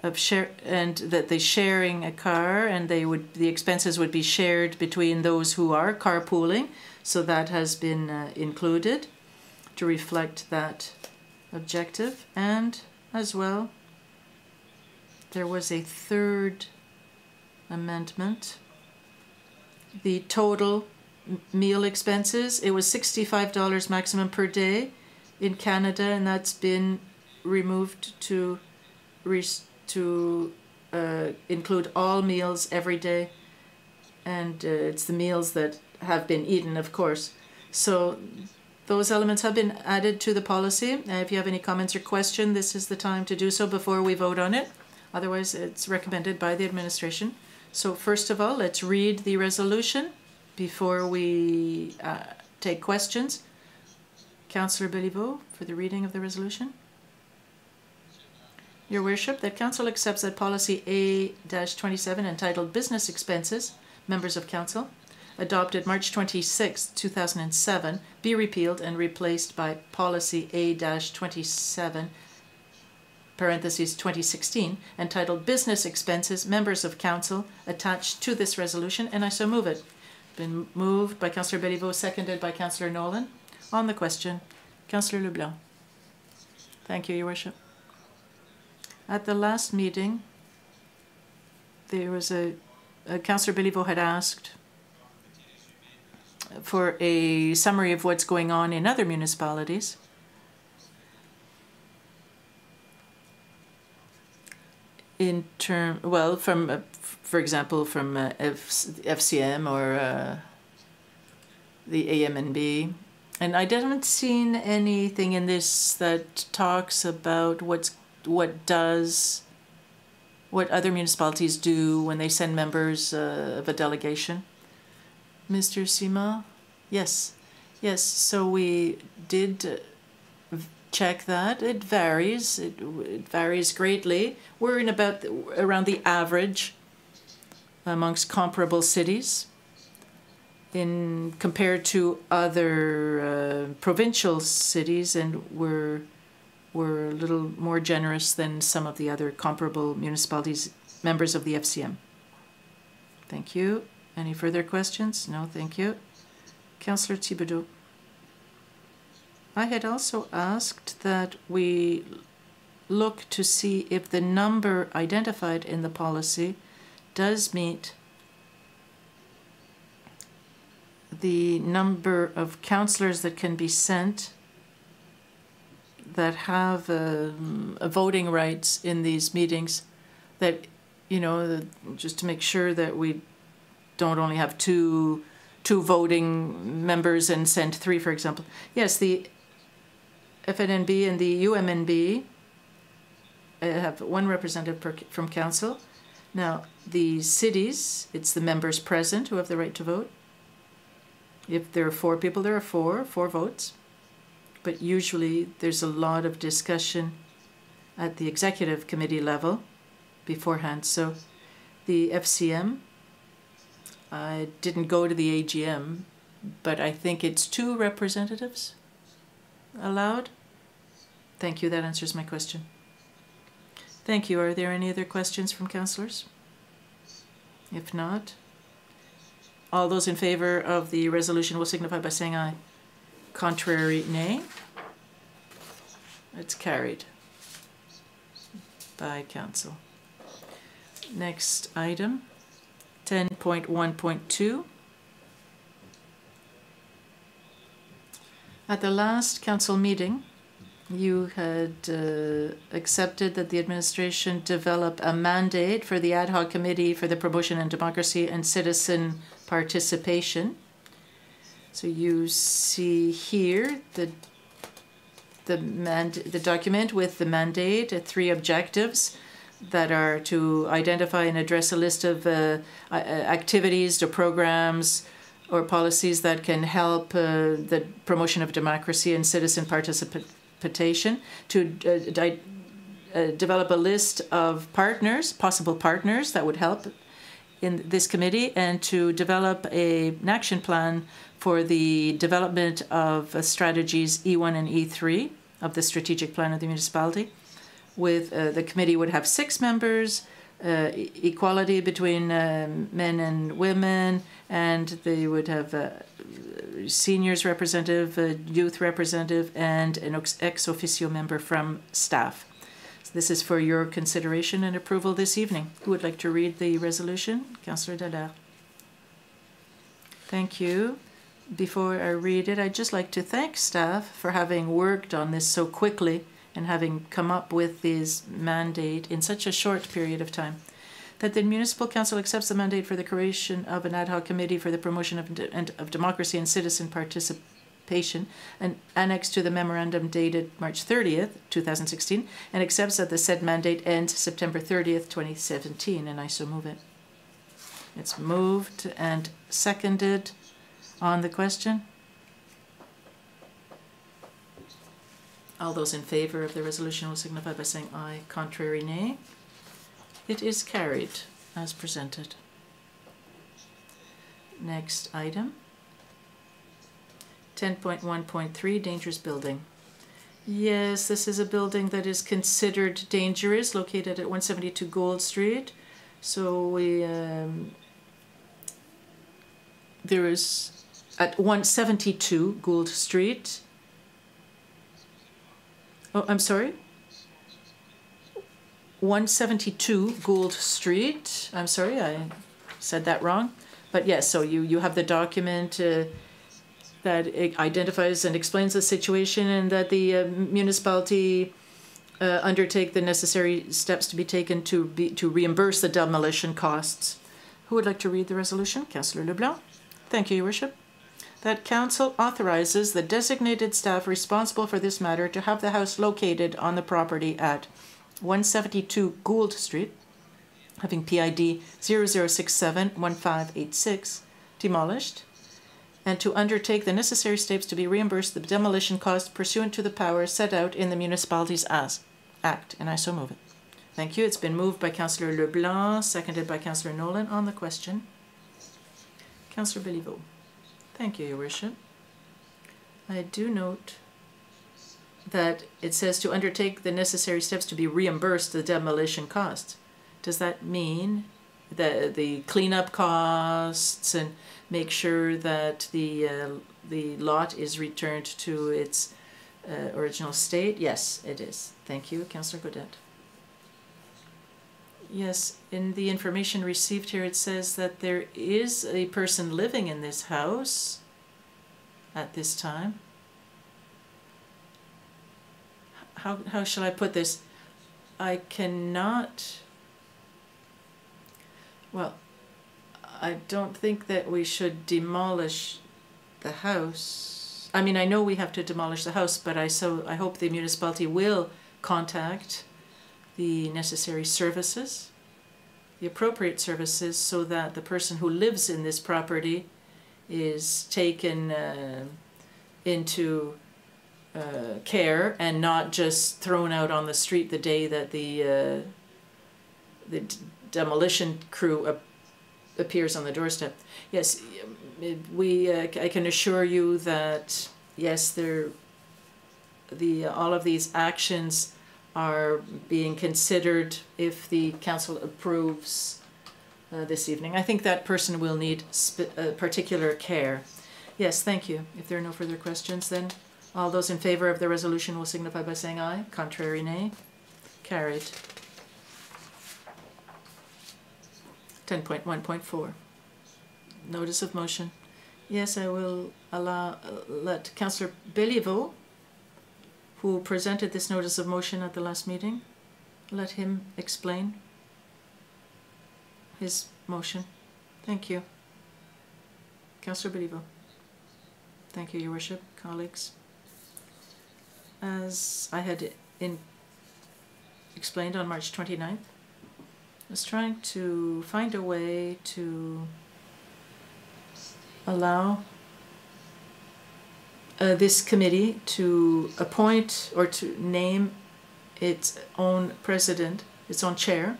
and that they're sharing a car, and the expenses would be shared between those who are carpooling. So that has been included to reflect that objective. And as well, there was a 3rd amendment. The total meal expenses, it was $65 maximum per day in Canada, and that's been removed to include all meals every day, and it's the meals that have been eaten, of course. So those elements have been added to the policy. If you have any comments or questions, this is the time to do so before we vote on it. Otherwise, it's recommended by the administration. So first of all, let's read the resolution before we take questions. Councillor Béliveau for the reading of the resolution. Your Worship, that Council accepts that policy A-27 entitled Business Expenses, Members of Council, adopted March 26, 2007, be repealed and replaced by policy A-27, parentheses 2016, entitled Business Expenses, Members of Council, attached to this resolution, and I so move it. Been moved by Councillor Béliveau, seconded by Councillor Nolan. On the question, Councillor Leblanc. Thank you, Your Worship. At the last meeting, there was Councillor Béliveau had asked for a summary of what's going on in other municipalities. in term, well, from, for example, from FCM or the AMNB. And I haven't seen anything in this that talks about what other municipalities do when they send members of a delegation. Mr. Sima? Yes. Yes, so we did check that. It varies. It varies greatly. We're in about around the average amongst comparable cities in compared to other provincial cities, and we're a little more generous than some of the other comparable municipalities, members of the FCM. Thank you. Any further questions? No, thank you. Councillor Thibodeau. I had also asked that we look to see if the number identified in the policy does meet the number of councillors that can be sent that have voting rights in these meetings, that, you know, just to make sure that we don't only have two voting members and send 3, for example. Yes, the FNNB and the UMNB have 1 representative from council. Now, the cities, it's the members present who have the right to vote. If there are 4 people, there are 4 votes. But usually there's a lot of discussion at the executive committee level beforehand. So the FCM, I didn't go to the AGM, but I think it's 2 representatives allowed. Thank you, that answers my question. Thank you. Are there any other questions from councillors? If not, all those in favor of the resolution will signify by saying aye. Contrary, nay. It's carried by council. Next item, 10.1.2. At the last council meeting, you had accepted that the administration develop a mandate for the ad hoc committee for the promotion of democracy and citizen participation. So you see here the document with the mandate, 3 objectives that are to identify and address a list of activities or programs or policies that can help the promotion of democracy and citizen participation, to develop a list of partners, possible partners that would help in this committee, and to develop an action plan for the development of strategies E1 and E3 of the strategic plan of the municipality. With the committee would have 6 members, equality between men and women, and they would have a seniors representative, a youth representative, and an ex officio member from staff. So this is for your consideration and approval this evening. Who would like to read the resolution? Councillor Dallaire. Thank you. Before I read it, I'd just like to thank staff for having worked on this so quickly and having come up with this mandate in such a short period of time. That the Municipal Council accepts the mandate for the creation of an ad hoc committee for the promotion of democracy and citizen participation, and annexed to the memorandum dated March 30th, 2016, and accepts that the said mandate ends September 30th, 2017, and I so move it. It's moved and seconded. On the question? All those in favor of the resolution will signify by saying aye. Contrary, nay. It is carried as presented. Next item. 10.1.3, dangerous building. Yes, this is a building that is considered dangerous, located at 172 Gold Street. So we, there is at 172 Gould Street. Oh, I'm sorry. 172 Gould Street. I'm sorry, I said that wrong. But yes, so you have the document that it identifies and explains the situation, and that the municipality undertake the necessary steps to be taken to reimburse the demolition costs. Who would like to read the resolution? Councillor Leblanc. Thank you, Your Worship. That Council authorizes the designated staff responsible for this matter to have the house located on the property at 172 Gould Street, having PID 00671586, demolished, and to undertake the necessary steps to be reimbursed the demolition costs pursuant to the powers set out in the Municipalities Act. And I so move it. Thank you. It's been moved by Councillor Leblanc, seconded by Councillor Nolan on the question. Councillor Béliveau. Thank you, Your Worship. I do note that it says to undertake the necessary steps to be reimbursed the demolition costs. Does that mean the cleanup costs and make sure that the lot is returned to its original state? Yes, it is. Thank you, Councillor Gaudette. Yes, in the information received here, it says that there is a person living in this house at this time. How shall I put this? I cannot. Well, I don't think that we should demolish the house. I mean, I know we have to demolish the house, but I hope the municipality will contact the necessary services, the appropriate services, so that the person who lives in this property is taken into care and not just thrown out on the street the day that the demolition crew appears on the doorstep. Yes, I can assure you that yes, all of these actions are being considered if the council approves this evening. I think that person will need particular care. Yes, thank you. If there are no further questions, then all those in favor of the resolution will signify by saying aye. Contrary, nay. Carried. 10.1.4. Notice of motion. Yes, I will let Councillor Béliveau, who presented this notice of motion at the last meeting, let him explain his motion. Thank you. Councillor Béliveau. Thank you, Your Worship, colleagues. As I had explained on March 29th, I was trying to find a way to allow this committee to appoint or to name its own president, its own chair,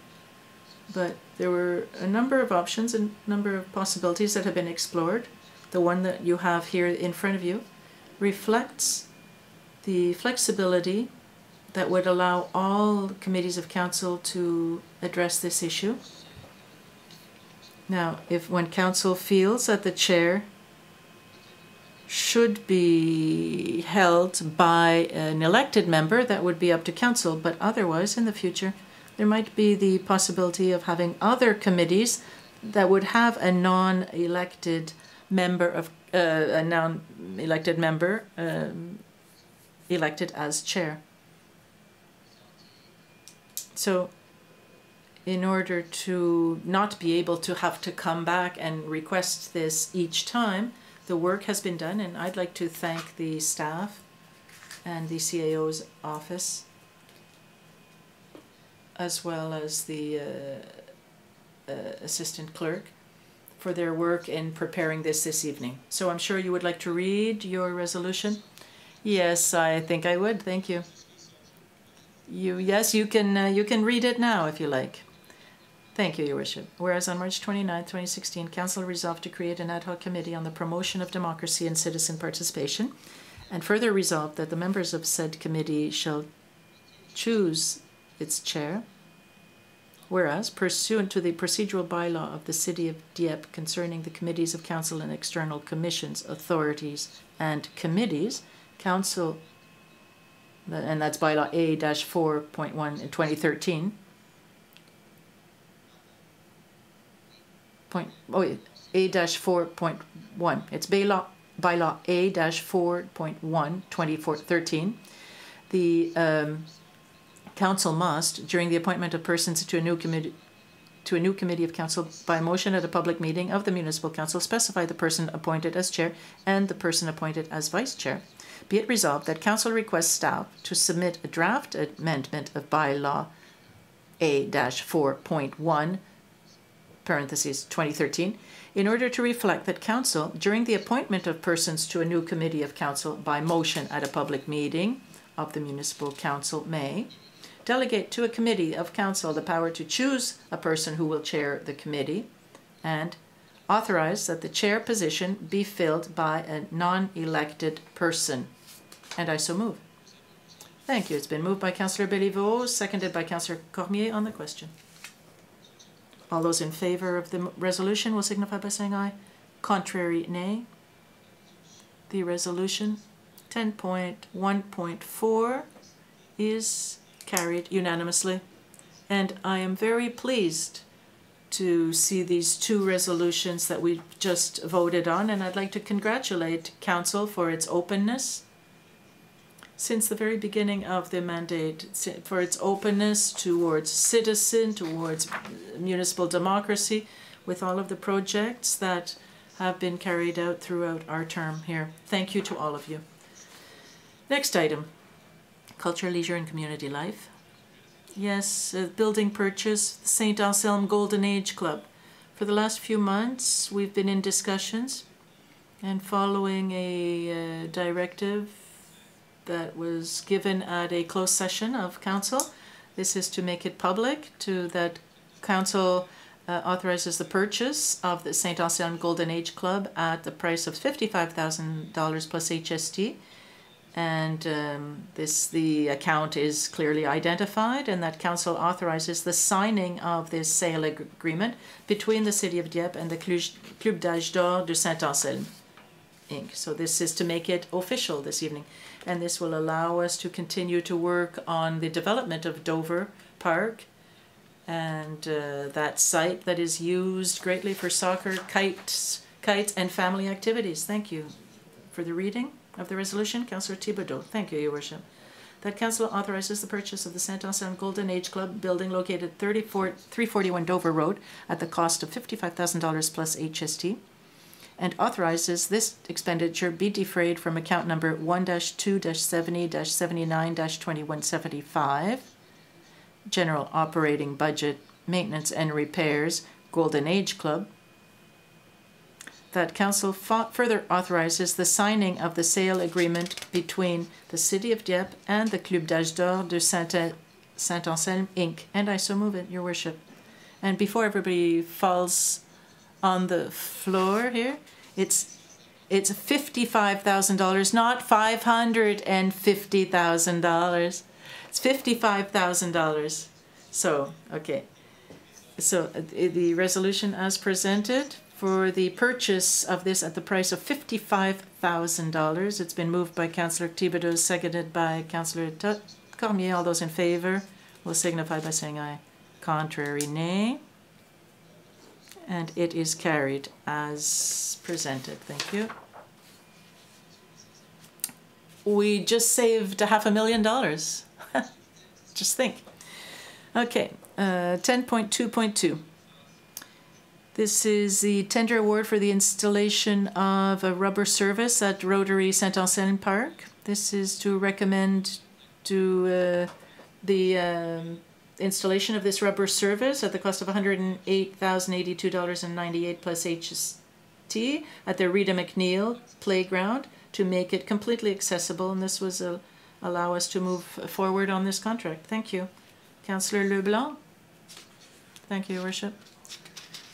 but there were a number of options and a number of possibilities that have been explored. The one that you have here in front of you reflects the flexibility that would allow all committees of council to address this issue. Now, when council feels that the chair should be held by an elected member, that would be up to council, but otherwise in the future there might be the possibility of having other committees that would have a non-elected member elected as chair. So in order to not be able to have to come back and request this each time, the work has been done, and I'd like to thank the staff and the CAO's office, as well as the assistant clerk, for their work in preparing this evening. So I'm sure you would like to read your resolution. Yes, I think I would. Thank you. Yes, you can read it now if you like. Thank you, Your Worship. Whereas on March 29, 2016, Council resolved to create an ad hoc committee on the promotion of democracy and citizen participation, and further resolved that the members of said committee shall choose its chair. Whereas, pursuant to the procedural bylaw of the City of Dieppe concerning the committees of council and external commissions, authorities, and committees, Council, and that's bylaw A-4.1 in 2013, A-4.1. It's bylaw A-4.1, 2013. The Council must, during the appointment of persons to a new committee of council by motion at a public meeting of the municipal council, specify the person appointed as chair and the person appointed as vice chair. Be it resolved that council requests staff to submit a draft amendment of bylaw A-4.1, parentheses 2013, in order to reflect that council, during the appointment of persons to a new committee of council by motion at a public meeting of the municipal council, may delegate to a committee of council the power to choose a person who will chair the committee, and authorize that the chair position be filled by a non-elected person. And I so move. Thank you. It's been moved by Councillor Béliveau, seconded by Councillor Cormier on the question. All those in favor of the resolution will signify by saying aye. Contrary, nay. The resolution 10.1.4 is carried unanimously. And I am very pleased to see these two resolutions that we just voted on, and I'd like to congratulate Council for its openness since the very beginning of the mandate, for its openness towards citizen, towards municipal democracy, with all of the projects that have been carried out throughout our term here. Thank you to all of you. Next item, culture, leisure, and community life. Yes, building purchase, the St. Anselm Golden Age Club. For the last few months, we've been in discussions and following a directive that was given at a closed session of council. This is to make it public, to that council authorizes the purchase of the St. Anselm Golden Age Club at the price of $55,000 plus HST. And the account is clearly identified, and that council authorizes the signing of this sale agreement between the City of Dieppe and the Club d'Âge d'Or de Saint Anselme, Inc. So this is to make it official this evening, and this will allow us to continue to work on the development of Dover Park and that site that is used greatly for soccer, kites, and family activities. Thank you for the reading of the resolution. Councillor Thibodeau. Thank you, Your Worship. That council authorizes the purchase of the Saint Anselme Golden Age Club building located 341 Dover Road at the cost of $55,000 plus HST, and authorizes this expenditure be defrayed from account number 1-2-70-79-2175, General Operating Budget, Maintenance and Repairs, Golden Age Club. That council further authorizes the signing of the sale agreement between the City of Dieppe and the Club d'Âge d'Or de Saint Anselme, Inc. And I so move it, Your Worship. And before everybody falls on the floor here, it's $55,000, not $550,000. It's $55,000. So, okay. So the resolution as presented for the purchase of this at the price of $55,000. It's been moved by Councillor Thibodeau, seconded by Councillor Cormier. All those in favor will signify by saying aye. Contrary, nay. And it is carried as presented. Thank you. We just saved $500,000. Just think. Okay, 10.2.2. This is the tender award for the installation of a rubber service at Rotary Saint Anselme Park. This is to recommend to the installation of this rubber service at the cost of $108,082.98 plus HST at the Rita McNeil Playground to make it completely accessible, and this was allow us to move forward on this contract. Thank you. Councillor Leblanc. Thank you, Your Worship.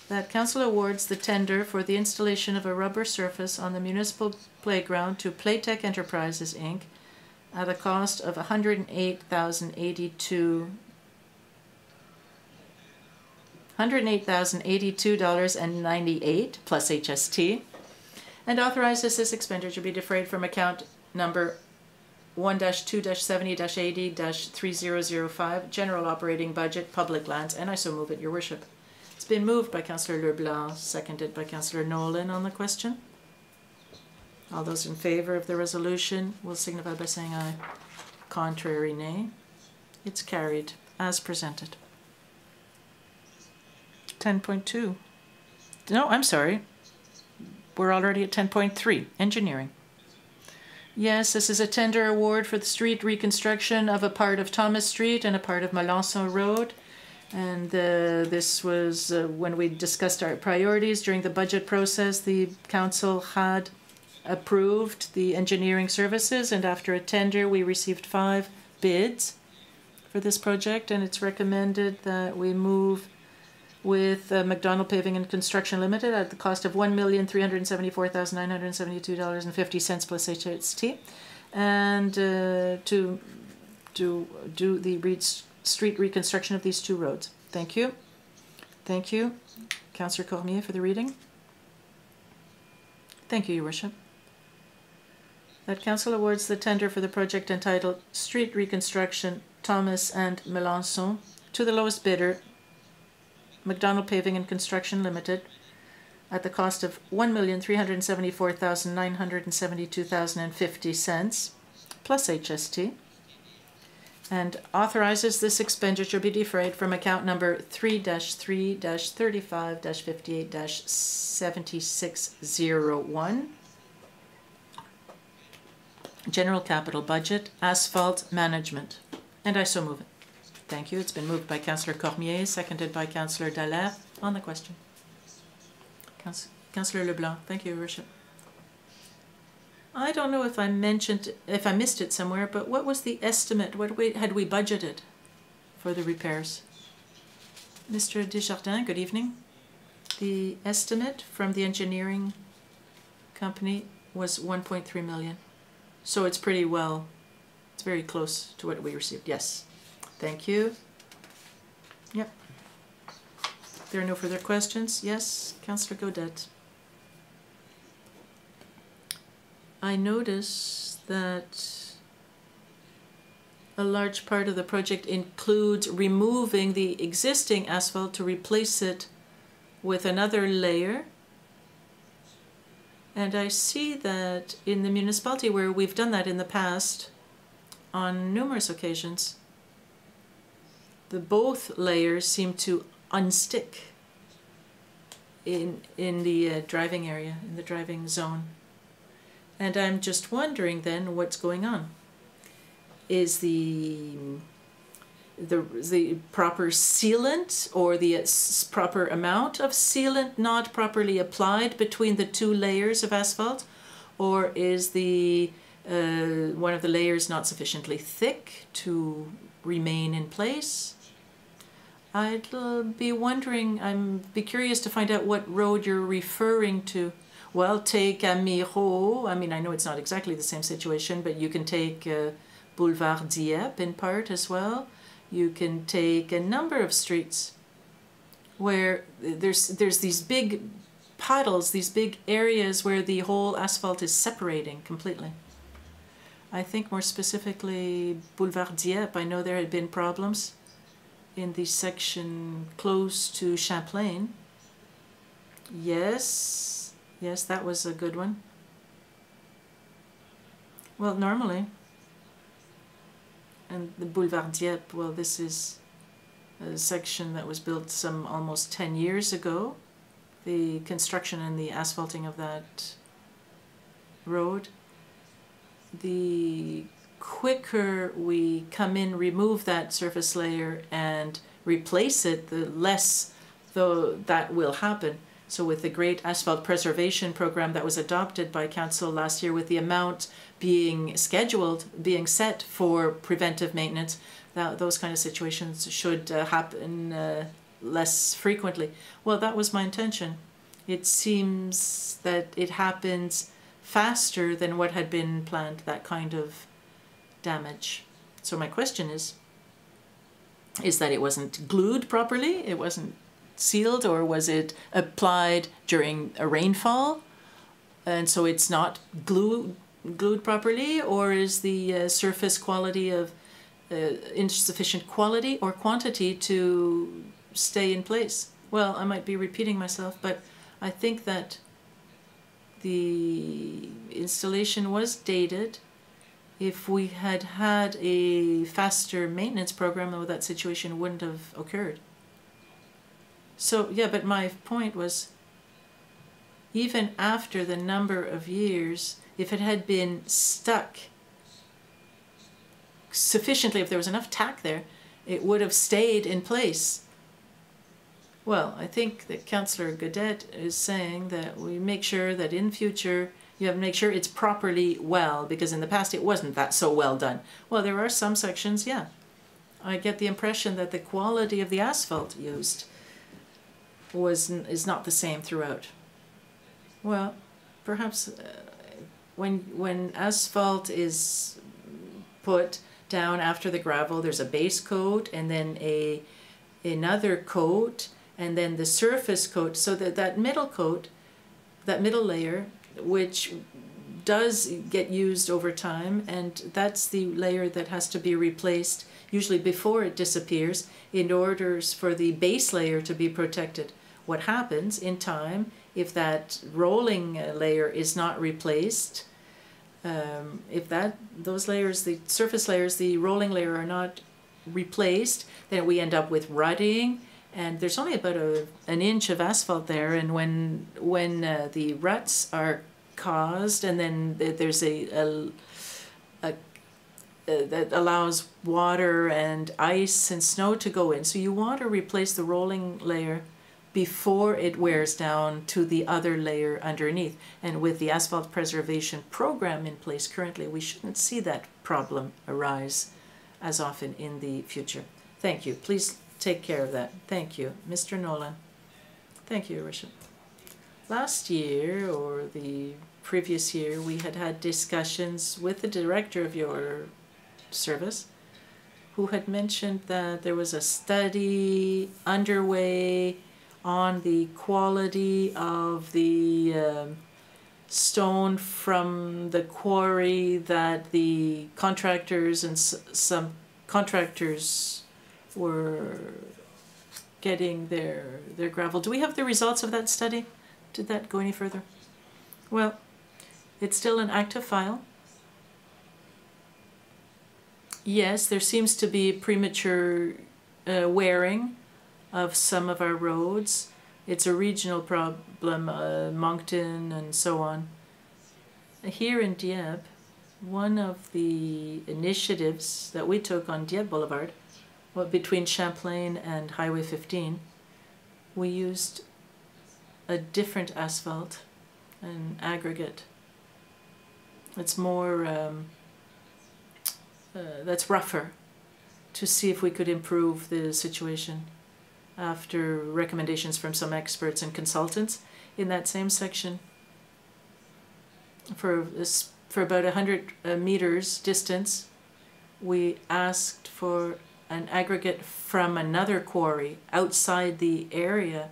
That council awards the tender for the installation of a rubber surface on the municipal playground to Playtech Enterprises, Inc. at a cost of $108,082.98 plus HST, and authorizes this expenditure to be defrayed from account number 1-2-70-80-3005, General Operating Budget, Public Lands, and I so move it, Your Worship. It's been moved by Councillor Leblanc, seconded by Councillor Nolan on the question. All those in favor of the resolution will signify by saying aye. Contrary, nay. It's carried as presented. 10.2. No, I'm sorry. We're already at 10.3, engineering. Yes, this is a tender award for the street reconstruction of a part of Thomas Street and a part of Melançon Road. And this was when we discussed our priorities during the budget process. The council had approved the engineering services, and after a tender, we received 5 bids for this project, and it's recommended that we move with McDonald Paving and Construction Limited at the cost of $1,374,972.50 plus HST, and to do the street reconstruction of these 2 roads. Thank you. Thank you, Councillor Cormier, for the reading. Thank you, Your Worship. That Council awards the tender for the project entitled Street Reconstruction Thomas and Melançon to the lowest bidder, McDonald Paving and Construction Limited, at the cost of $1,374,972.50 plus HST, and authorizes this expenditure be defrayed from account number 3-3-35-58-7601, General Capital Budget, Asphalt Management. And I so move it. Thank you. It's been moved by Councillor Cormier, seconded by Councillor Dallaire. On the question. Councillor Leblanc. Thank you, Your Worship. I don't know if I missed it somewhere, but what was the estimate? What had we budgeted for the repairs? Mr. Desjardins, good evening. The estimate from the engineering company was 1.3 million. So it's pretty well, it's very close to what we received. Yes. Thank you. Yep. There are no further questions. Yes, Councillor Gaudette. I notice that a large part of the project includes removing the existing asphalt to replace it with another layer. And I see that in the municipality where we've done that in the past on numerous occasions, both layers seem to unstick in the driving area, in the driving zone. And I'm just wondering then what's going on. Is the proper sealant or the proper amount of sealant not properly applied between the 2 layers of asphalt, or is the one of the layers not sufficiently thick to remain in place? I'd be wondering, be curious to find out what road you're referring to. Well, take Amiro. I mean, I know it's not exactly the same situation, but you can take Boulevard Dieppe in part as well. You can take a number of streets where there's these big puddles, these big areas where the whole asphalt is separating completely. I think more specifically Boulevard Dieppe, I know there had been problems in the section close to Champlain. Yes, yes, that was a good one. Well, normally, and the Boulevard Dieppe, well, this is a section that was built some almost 10 years ago. The construction and the asphalting of that road. The quicker we come in, remove that surface layer and replace it, the less though that will happen. So with the great asphalt preservation program that was adopted by council last year, with the amount being scheduled, being set for preventive maintenance, those kind of situations should happen less frequently. Well, that was my intention. It seems that it happens faster than what had been planned, that kind of damage. So my question is that it wasn't glued properly? It wasn't sealed, or was it applied during a rainfall and so it's not glued properly, or is the surface quality of insufficient quality or quantity to stay in place? Well, I might be repeating myself, but I think that the installation was dated If we had had a faster maintenance program, though, that situation wouldn't have occurred. So, yeah, but my point was, even after the number of years, if it had been stuck sufficiently, if there was enough tack there, it would have stayed in place. Well, I think that Councillor Gaudette is saying that we make sure that in future you have to make sure it's properly well, because in the past it wasn't that so well done. Well, there are some sections, yeah. I get the impression that the quality of the asphalt used is not the same throughout. Well, perhaps when asphalt is put down after the gravel, there's a base coat and then another coat and then the surface coat, so that middle coat, that middle layer, which does get used over time, and that's the layer that has to be replaced usually before it disappears in order for the base layer to be protected. What happens in time if that rolling layer is not replaced? If those layers, the surface layers, the rolling layer are not replaced, then we end up with rutting, and there's only about an inch of asphalt there, and when the ruts are caused, and then there's that allows water and ice and snow to go in. So you want to replace the rolling layer before it wears down to the other layer underneath. And with the asphalt preservation program in place currently, we shouldn't see that problem arise as often in the future. Thank you. Please take care of that. Thank you. Mr. Nolan. Thank you, Your Worship. Last year, or the previous year, we had discussions with the director of your service, who had mentioned that there was a study underway on the quality of the stone from the quarry that the contractors and some contractors were getting their gravel. Do we have the results of that study? Did that go any further? Well, it's still an active file. Yes, there seems to be premature wearing of some of our roads. It's a regional problem, Moncton and so on. Here in Dieppe, one of the initiatives that we took on Dieppe Boulevard, between Champlain and Highway 15, we used a different asphalt, an aggregate. It's more, that's rougher, to see if we could improve the situation after recommendations from some experts and consultants. In that same section, for about 100 meters distance, we asked for an aggregate from another quarry outside the area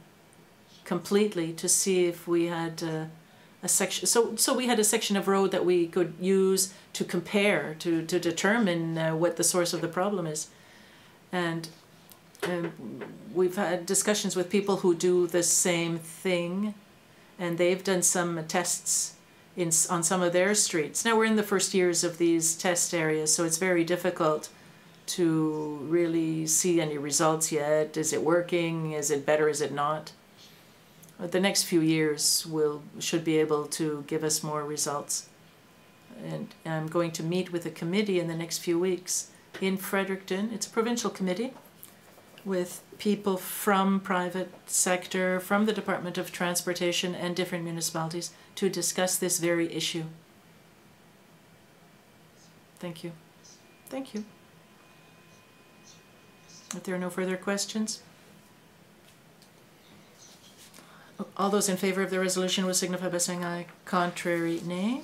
completely to see if we had a section. So we had a section of road that we could use to compare, to determine what the source of the problem is. And we've had discussions with people who do the same thing, and they've done some tests on some of their streets. Now we're in the first years of these test areas, so it's very difficult to really see any results yet. Is it working? Is it better? Is it not? The next few years should be able to give us more results. And I'm going to meet with a committee in the next few weeks in Fredericton. It's a provincial committee with people from private sector, from the Department of Transportation and different municipalities to discuss this very issue. Thank you. Thank you. If there are no further questions, all those in favor of the resolution will signify by saying aye. Contrary, nay.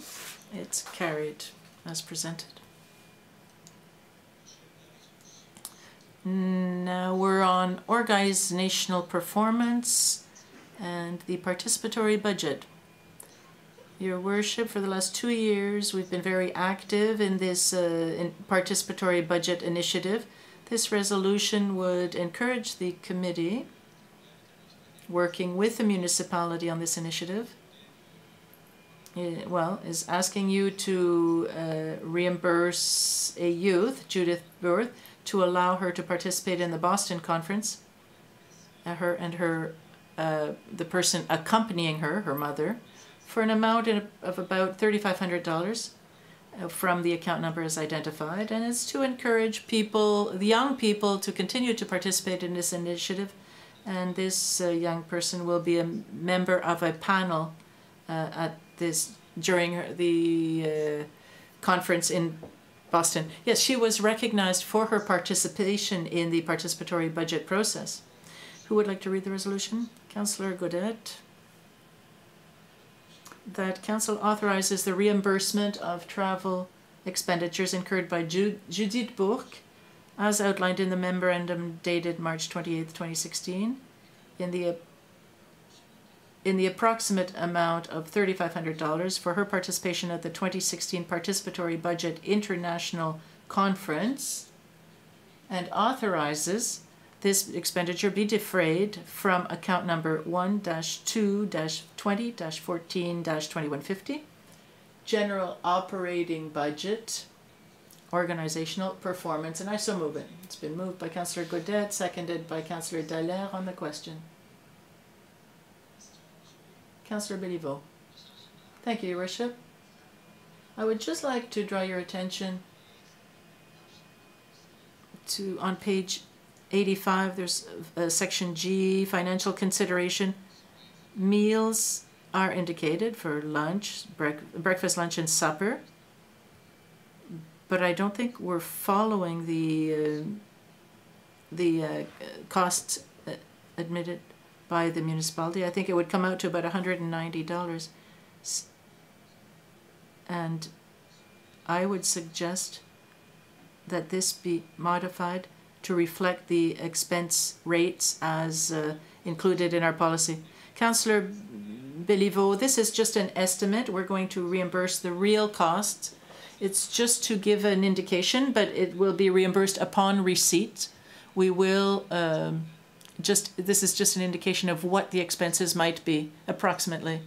It's carried as presented. Now we're on organizational performance and the participatory budget. Your Worship, for the last 2 years, we've been very active in this participatory budget initiative. This resolution would encourage the committee working with the municipality on this initiative is asking you to reimburse a youth, Judith Worth, to allow her to participate in the Boston conference. Her and the person accompanying her, her mother, for an amount of about $3,500 from the account number as identified, and it's to encourage people, the young people, to continue to participate in this initiative. And this young person will be a member of a panel at this during the conference in Boston. Yes, she was recognized for her participation in the participatory budget process. Who would like to read the resolution? Councillor Godet. That council authorizes the reimbursement of travel expenditures incurred by Judith Bourque, as outlined in the memorandum dated March 28, 2016, in the approximate amount of $3,500 for her participation at the 2016 Participatory Budget International Conference, and authorizes this expenditure be defrayed from account number 1-2-20-14-2150, General Operating Budget, Organizational Performance, and I so move it. It's been moved by Councillor Godet, seconded by Councillor Dallaire on the question. Councillor Béliveau. Thank you, Your Worship. I would just like to draw your attention to, on page 85, there's section G, financial consideration. Meals are indicated for lunch, breakfast, lunch, and supper. But I don't think we're following the costs admitted by the municipality. I think it would come out to about $190. And I would suggest that this be modified to reflect the expense rates as included in our policy. Councillor Béliveau, this is just an estimate. We're going to reimburse the real costs. It's just to give an indication, but it will be reimbursed upon receipt. We will this is just an indication of what the expenses might be, approximately.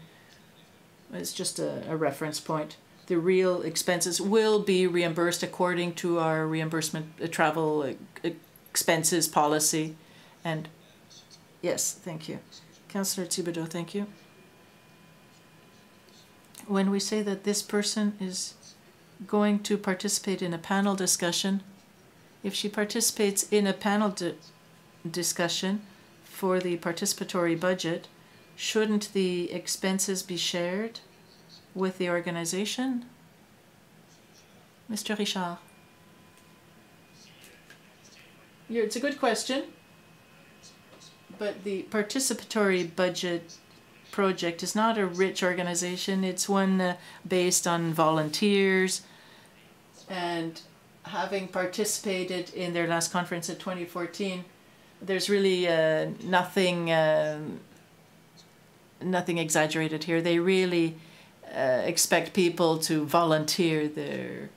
It's just a reference point. The real expenses will be reimbursed according to our reimbursement travel expenses policy. And yes, thank you. Councillor Thibodeau, thank you. When we say that this person is going to participate in a panel discussion, if she participates in a panel discussion for the participatory budget, shouldn't the expenses be shared with the organization? Mr. Richard. It's a good question, but the participatory budget project is not a rich organization. It's one based on volunteers, and having participated in their last conference in 2014, there's really nothing exaggerated here. They really expect people to volunteer their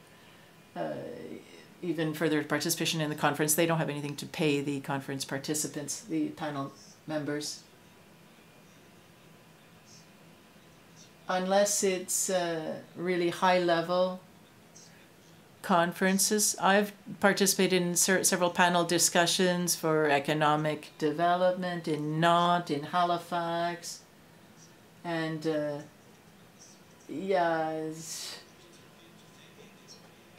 even for their participation in the conference. They don't have anything to pay the conference participants, the panel members. Unless it's really high-level conferences. I've participated in several panel discussions for economic development in Nantes, in Halifax, and yeah,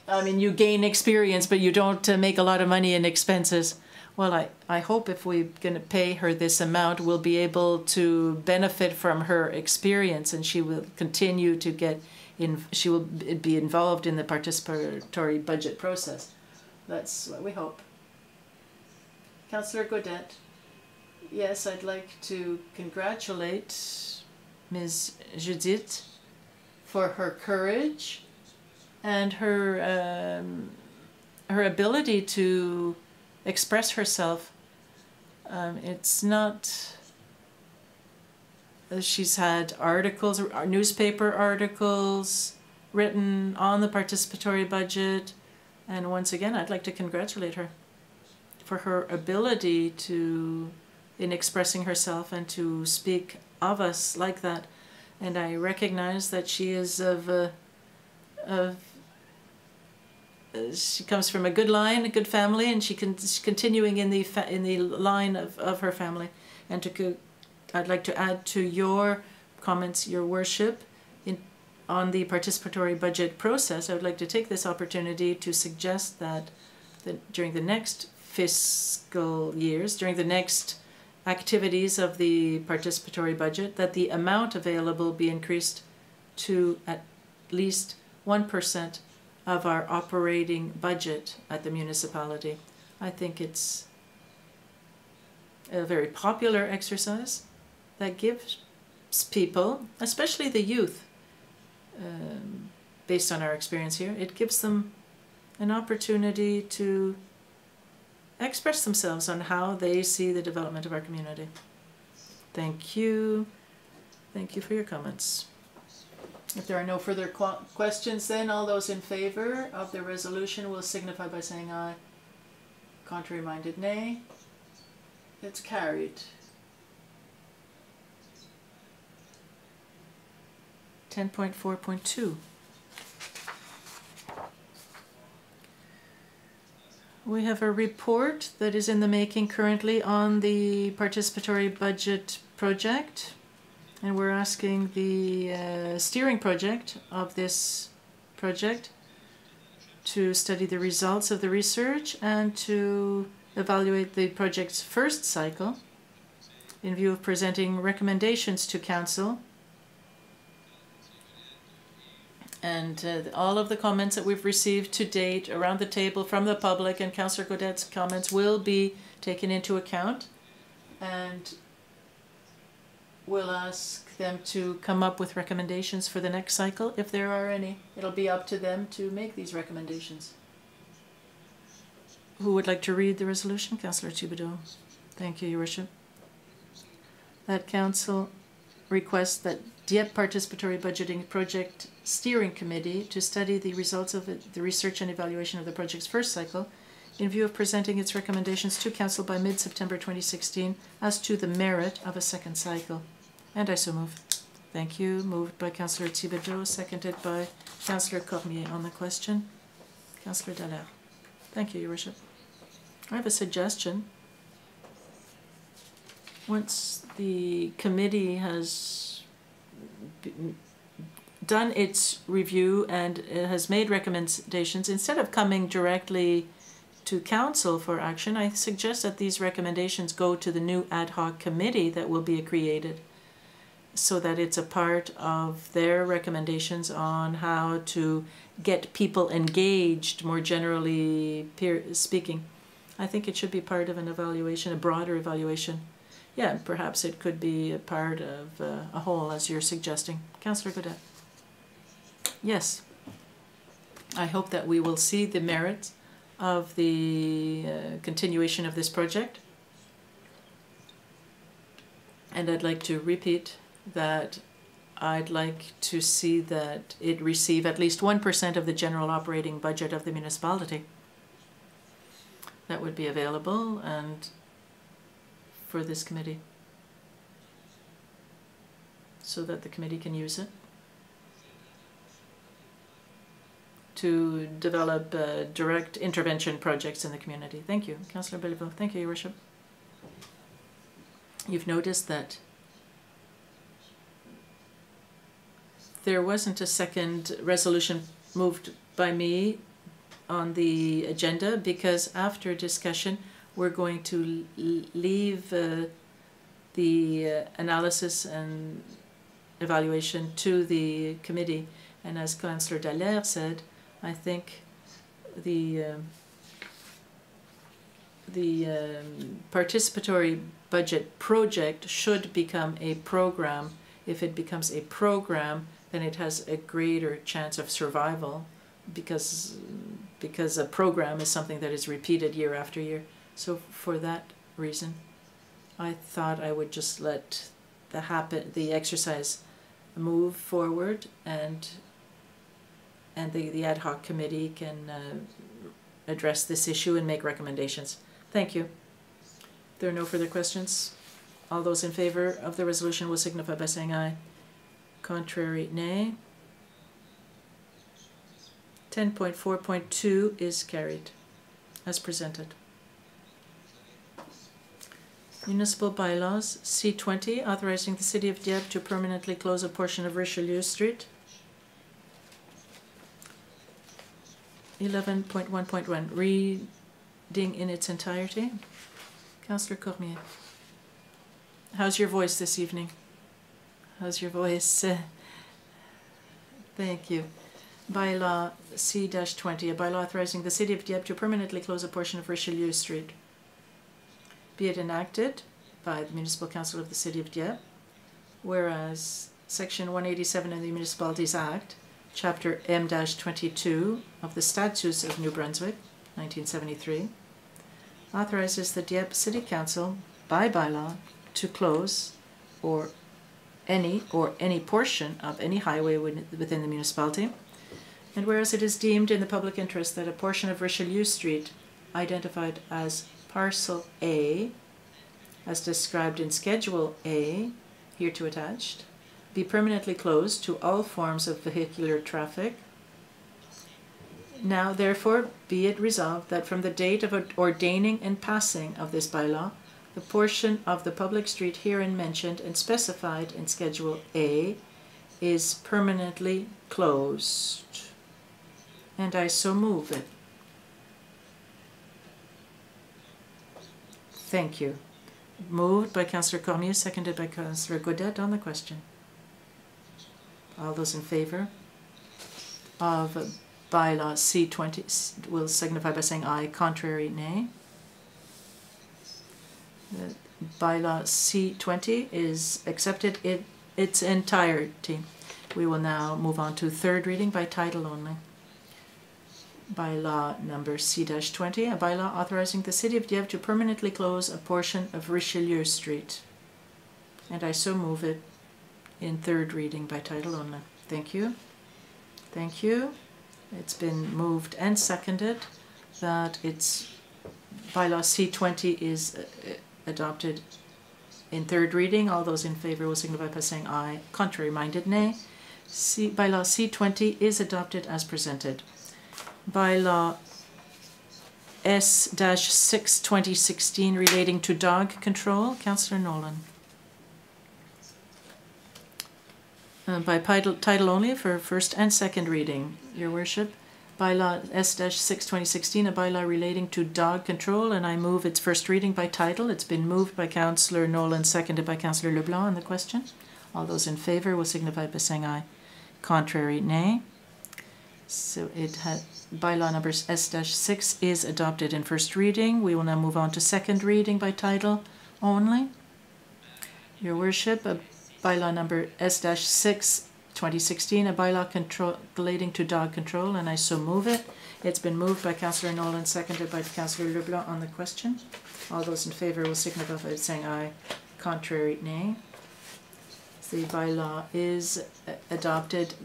I mean, you gain experience, but you don't make a lot of money in expenses. Well, I hope if we're going to pay her this amount, we'll be able to benefit from her experience, and she will continue to get in. She will be involved in the participatory budget process. That's what we hope. Councillor Godet. Yes, I'd like to congratulate Ms. Judith for her courage and her ability to express herself. It's not. She's had articles, newspaper articles written on the participatory budget, and once again, I'd like to congratulate her for her ability in expressing herself and to speak of us like that. and I recognize that she is she comes from a good line, a good family, and she's continuing in the line of her family. And I'd like to add to your comments, Your Worship, on the participatory budget process. I would like to take this opportunity to suggest that during the next fiscal years, during the next activities of the participatory budget, that the amount available be increased to at least 1% of our operating budget at the municipality. I think it's a very popular exercise that gives people, especially the youth, based on our experience here, it gives them an opportunity to express themselves on how they see the development of our community. Thank you. Thank you for your comments. If there are no further questions, then all those in favor of the resolution will signify by saying aye. Contrary-minded, nay. It's carried. 10.4.2. We have a report that is in the making currently on the participatory budget project, and we're asking the steering project of this project to study the results of the research and to evaluate the project's first cycle in view of presenting recommendations to Council. And all of the comments that we've received to date around the table from the public and Councillor Gaudette's comments will be taken into account, and we'll ask them to come up with recommendations for the next cycle if there are any. It'll be up to them to make these recommendations. Who would like to read the resolution? Councillor Thibodeau. Thank you, Your Worship. That Council requests that Dieppe Participatory Budgeting Project Steering Committee to study the results of the research and evaluation of the project's first cycle in view of presenting its recommendations to Council by mid-September 2016 as to the merit of a second cycle. And I so move. Thank you. Moved by Councillor Thibodeau, seconded by Councillor Cormier on the question. Councillor Dallaire. Thank you, Your Worship. I have a suggestion. Once the committee has done its review and has made recommendations, instead of coming directly to Council for action, I suggest that these recommendations go to the new ad hoc committee that will be created, so that it's a part of their recommendations on how to get people engaged, more generally speaking. I think it should be part of an evaluation, a broader evaluation. Yeah, perhaps it could be a part of a whole, as you're suggesting. Councillor Gaudette. Yes. I hope that we will see the merits of the continuation of this project. And I'd like to repeat that I'd like to see that it receive at least 1% of the general operating budget of the municipality. That would be available and for this committee, so that the committee can use it to develop direct intervention projects in the community. Thank you. Councillor Belleville. Thank you, Your Worship. You've noticed that there wasn't a second resolution moved by me on the agenda because after discussion we're going to leave the analysis and evaluation to the committee. And as Councillor Dallaire said, I think the participatory budget project should become a program. If it becomes a program, then it has a greater chance of survival because a program is something that is repeated year after year. So for that reason, I thought I would just let the exercise move forward, and the ad hoc committee can address this issue and make recommendations. Thank you. There are no further questions. All those in favor of the resolution will signify by saying aye. Contrary, nay. 10.4.2 is carried as presented. Municipal bylaws, C20, authorizing the City of Dieppe to permanently close a portion of Richelieu Street. 11.1.1, reading in its entirety. Councillor Cormier. How's your voice this evening? How's your voice? Thank you. Bylaw C-20, a bylaw authorizing the City of Dieppe to permanently close a portion of Richelieu Street. Be it enacted by the Municipal Council of the City of Dieppe, whereas Section 187 of the Municipalities Act, Chapter M-22 of the Statutes of New-Brunswick, 1973, authorizes the Dieppe City Council by bylaw to close any portion of any highway within the municipality. And whereas it is deemed in the public interest that a portion of Richelieu Street, identified as Parcel A, as described in Schedule A, hereto attached, be permanently closed to all forms of vehicular traffic. Now, therefore, be it resolved that from the date of ordaining and passing of this bylaw, the portion of the public street herein mentioned and specified in Schedule A is permanently closed. And I so move it. Thank you. Moved by Councillor Cormier, seconded by Councillor Godet on the question. All those in favour of bylaw C20 will signify by saying aye. Contrary, nay. The bylaw C20 is accepted in its entirety. We will now move on to third reading by title only. Bylaw number C-20, a bylaw authorizing the City of Dieppe to permanently close a portion of Richelieu Street. And I so move it in third reading by title only. Thank you. Thank you. It's been moved and seconded that its bylaw C-20 is adopted in third reading. All those in favour will signify by saying aye. Contrary minded, nay. Bylaw C-20 is adopted as presented. Bylaw S-6 2016 relating to dog control. Councillor Nolan. By title only for first and second reading, Your Worship. Bylaw S-6 2016, a bylaw relating to dog control, and I move its first reading by title. It's been moved by Councillor Nolan, seconded by Councillor Leblanc on the question. All those in favour will signify by saying aye. Contrary, nay. So it had bylaw number S-6 is adopted in first reading. We will now move on to second reading by title only. Your Worship, bylaw number S-6 2016, a bylaw relating to dog control, and I so move it. It's been moved by Councillor Nolan, seconded by Councillor Leblanc on the question. All those in favour will signify by saying aye. Contrary, nay. The bylaw is adopted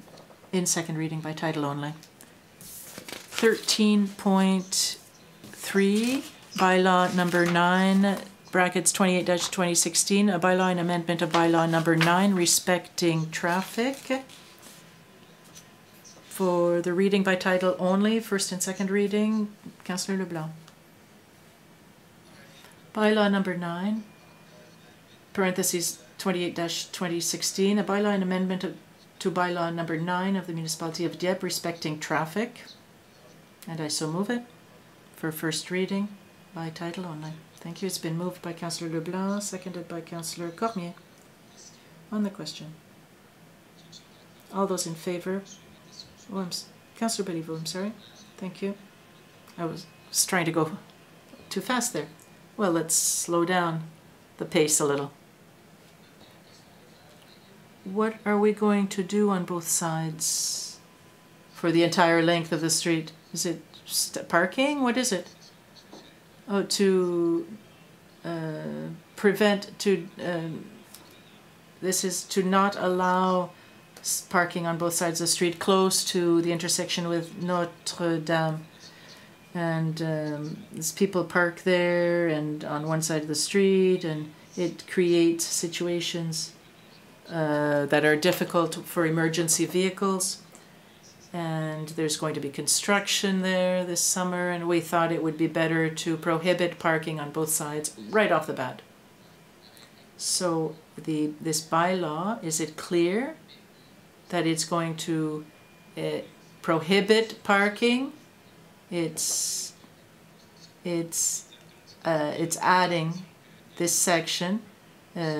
in second reading by title only. 13.3, bylaw number 9, brackets 28-2016, a bylaw and amendment of bylaw number 9 respecting traffic. For the reading by title only, first and second reading, Councillor Leblanc. Bylaw number 9, parentheses 28-2016, a bylaw and amendment to bylaw number 9 of the Municipality of Dieppe respecting traffic. And I so move it for first reading by title only. Thank you. It's been moved by Councillor Leblanc, seconded by Councillor Cormier on the question. All those in favour? Oh, Councillor Béliveau, I'm sorry. Thank you. I was trying to go too fast there. Well, let's slow down the pace a little. What are we going to do on both sides for the entire length of the street? Is it parking? What is it? Oh, to prevent, this is to not allow parking on both sides of the street close to the intersection with Notre Dame. And there's people park there and on one side of the street, and it creates situations that are difficult for emergency vehicles. And there's going to be construction there this summer, and we thought it would be better to prohibit parking on both sides right off the bat. So this bylaw, is it clear that it's going to prohibit parking? It's adding this section.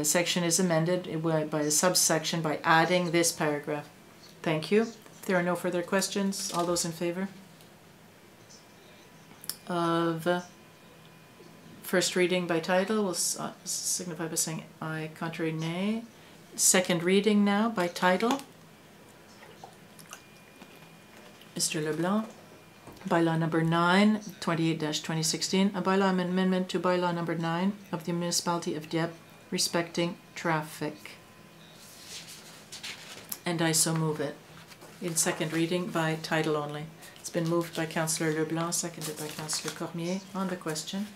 Section is amended by a subsection by adding this paragraph. Thank you. If there are no further questions, all those in favor of first reading by title will signify by saying aye, contrary nay. Second reading now by title. Mr. Leblanc. Bylaw number 9, 28-2016, a bylaw amendment to bylaw number 9 of the municipality of Dieppe respecting traffic. And I so move it. In second reading by title only. It's been moved by Councillor Leblanc, seconded by Councillor Cormier. On the question,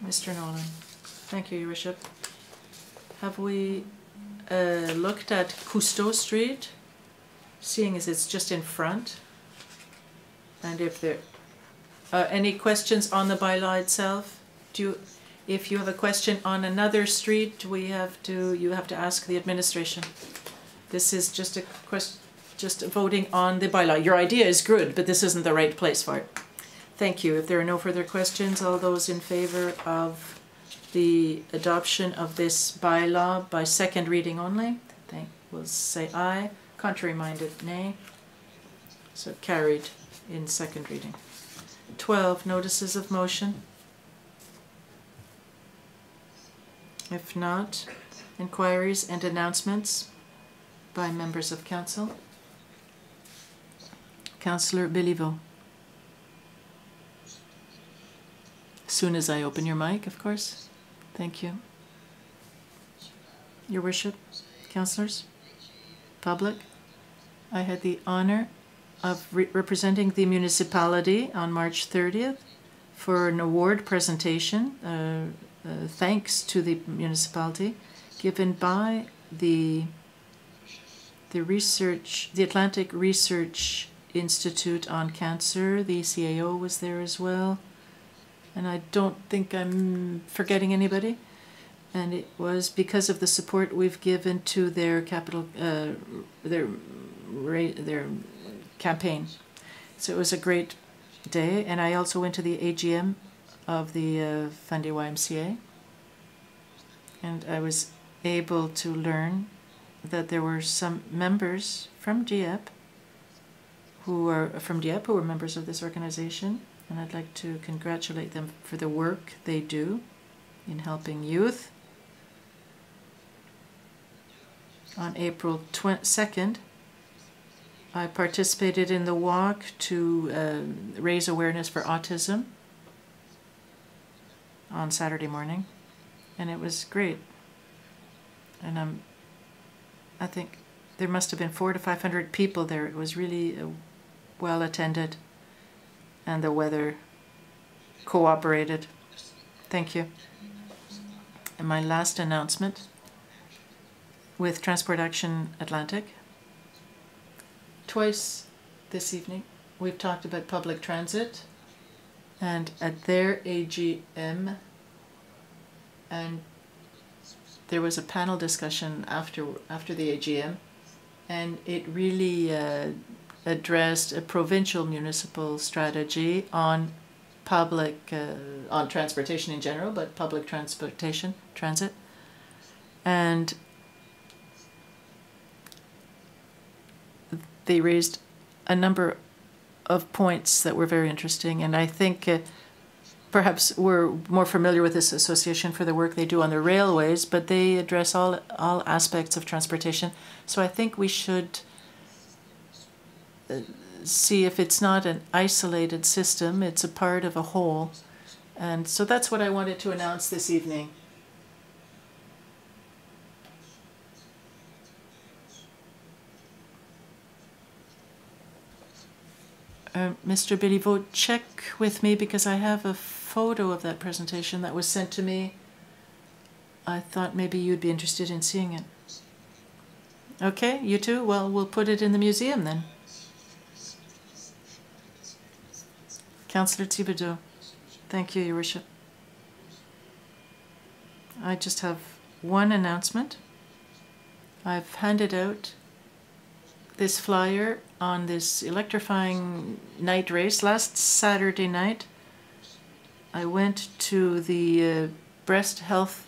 Mr. Nolan. Thank you, Your Worship. Have we looked at Cousteau Street, seeing as it's just in front? And if there any questions on the bylaw itself? If you have a question on another street, you have to ask the administration. This is just a question. Just voting on the bylaw. Your idea is good, but this isn't the right place for it. Thank you. If there are no further questions, all those in favor of the adoption of this bylaw by second reading only, will say aye. Contrary-minded, nay. So carried in second reading. 12, notices of motion. If not, inquiries and announcements by members of council. Councillor Béliveau. As soon as I open your mic, of course. Thank you. Your Worship, councillors, public, I had the honor of representing the municipality on March 30th for an award presentation, thanks to the municipality, given by the Atlantic Research Institute on Cancer. The CAO was there as well, and I don't think I'm forgetting anybody. And it was because of the support we've given to their their campaign. So it was a great day, and I also went to the AGM of the Fundy YMCA, and I was able to learn that there were some members from Dieppe who were members of this organization, and I'd like to congratulate them for the work they do in helping youth. On April 2nd, I participated in the walk to raise awareness for autism on Saturday morning, and it was great. And I think there must have been 400 to 500 people there. It was really well attended, and the weather cooperated. Thank you. And my last announcement with Transport Action Atlantic. Twice this evening we've talked about public transit, and at their AGM, and there was a panel discussion after the AGM, and it really addressed a provincial municipal strategy on on transportation in general, but public transit. And they raised a number of points that were very interesting, and I think perhaps we're more familiar with this association for the work they do on the railways, but they address all aspects of transportation. So I think we should see if it's not an isolated system, it's a part of a whole. And so that's what I wanted to announce this evening. Mr. Béliveau, check with me because I have a photo of that presentation that was sent to me. I thought maybe you'd be interested in seeing it. Okay, you too? Well, we'll put it in the museum then. Councillor Thibodeau. Thank you, Your Worship. I just have one announcement. I've handed out this flyer on this electrifying night race. Last Saturday night, I went to the breast health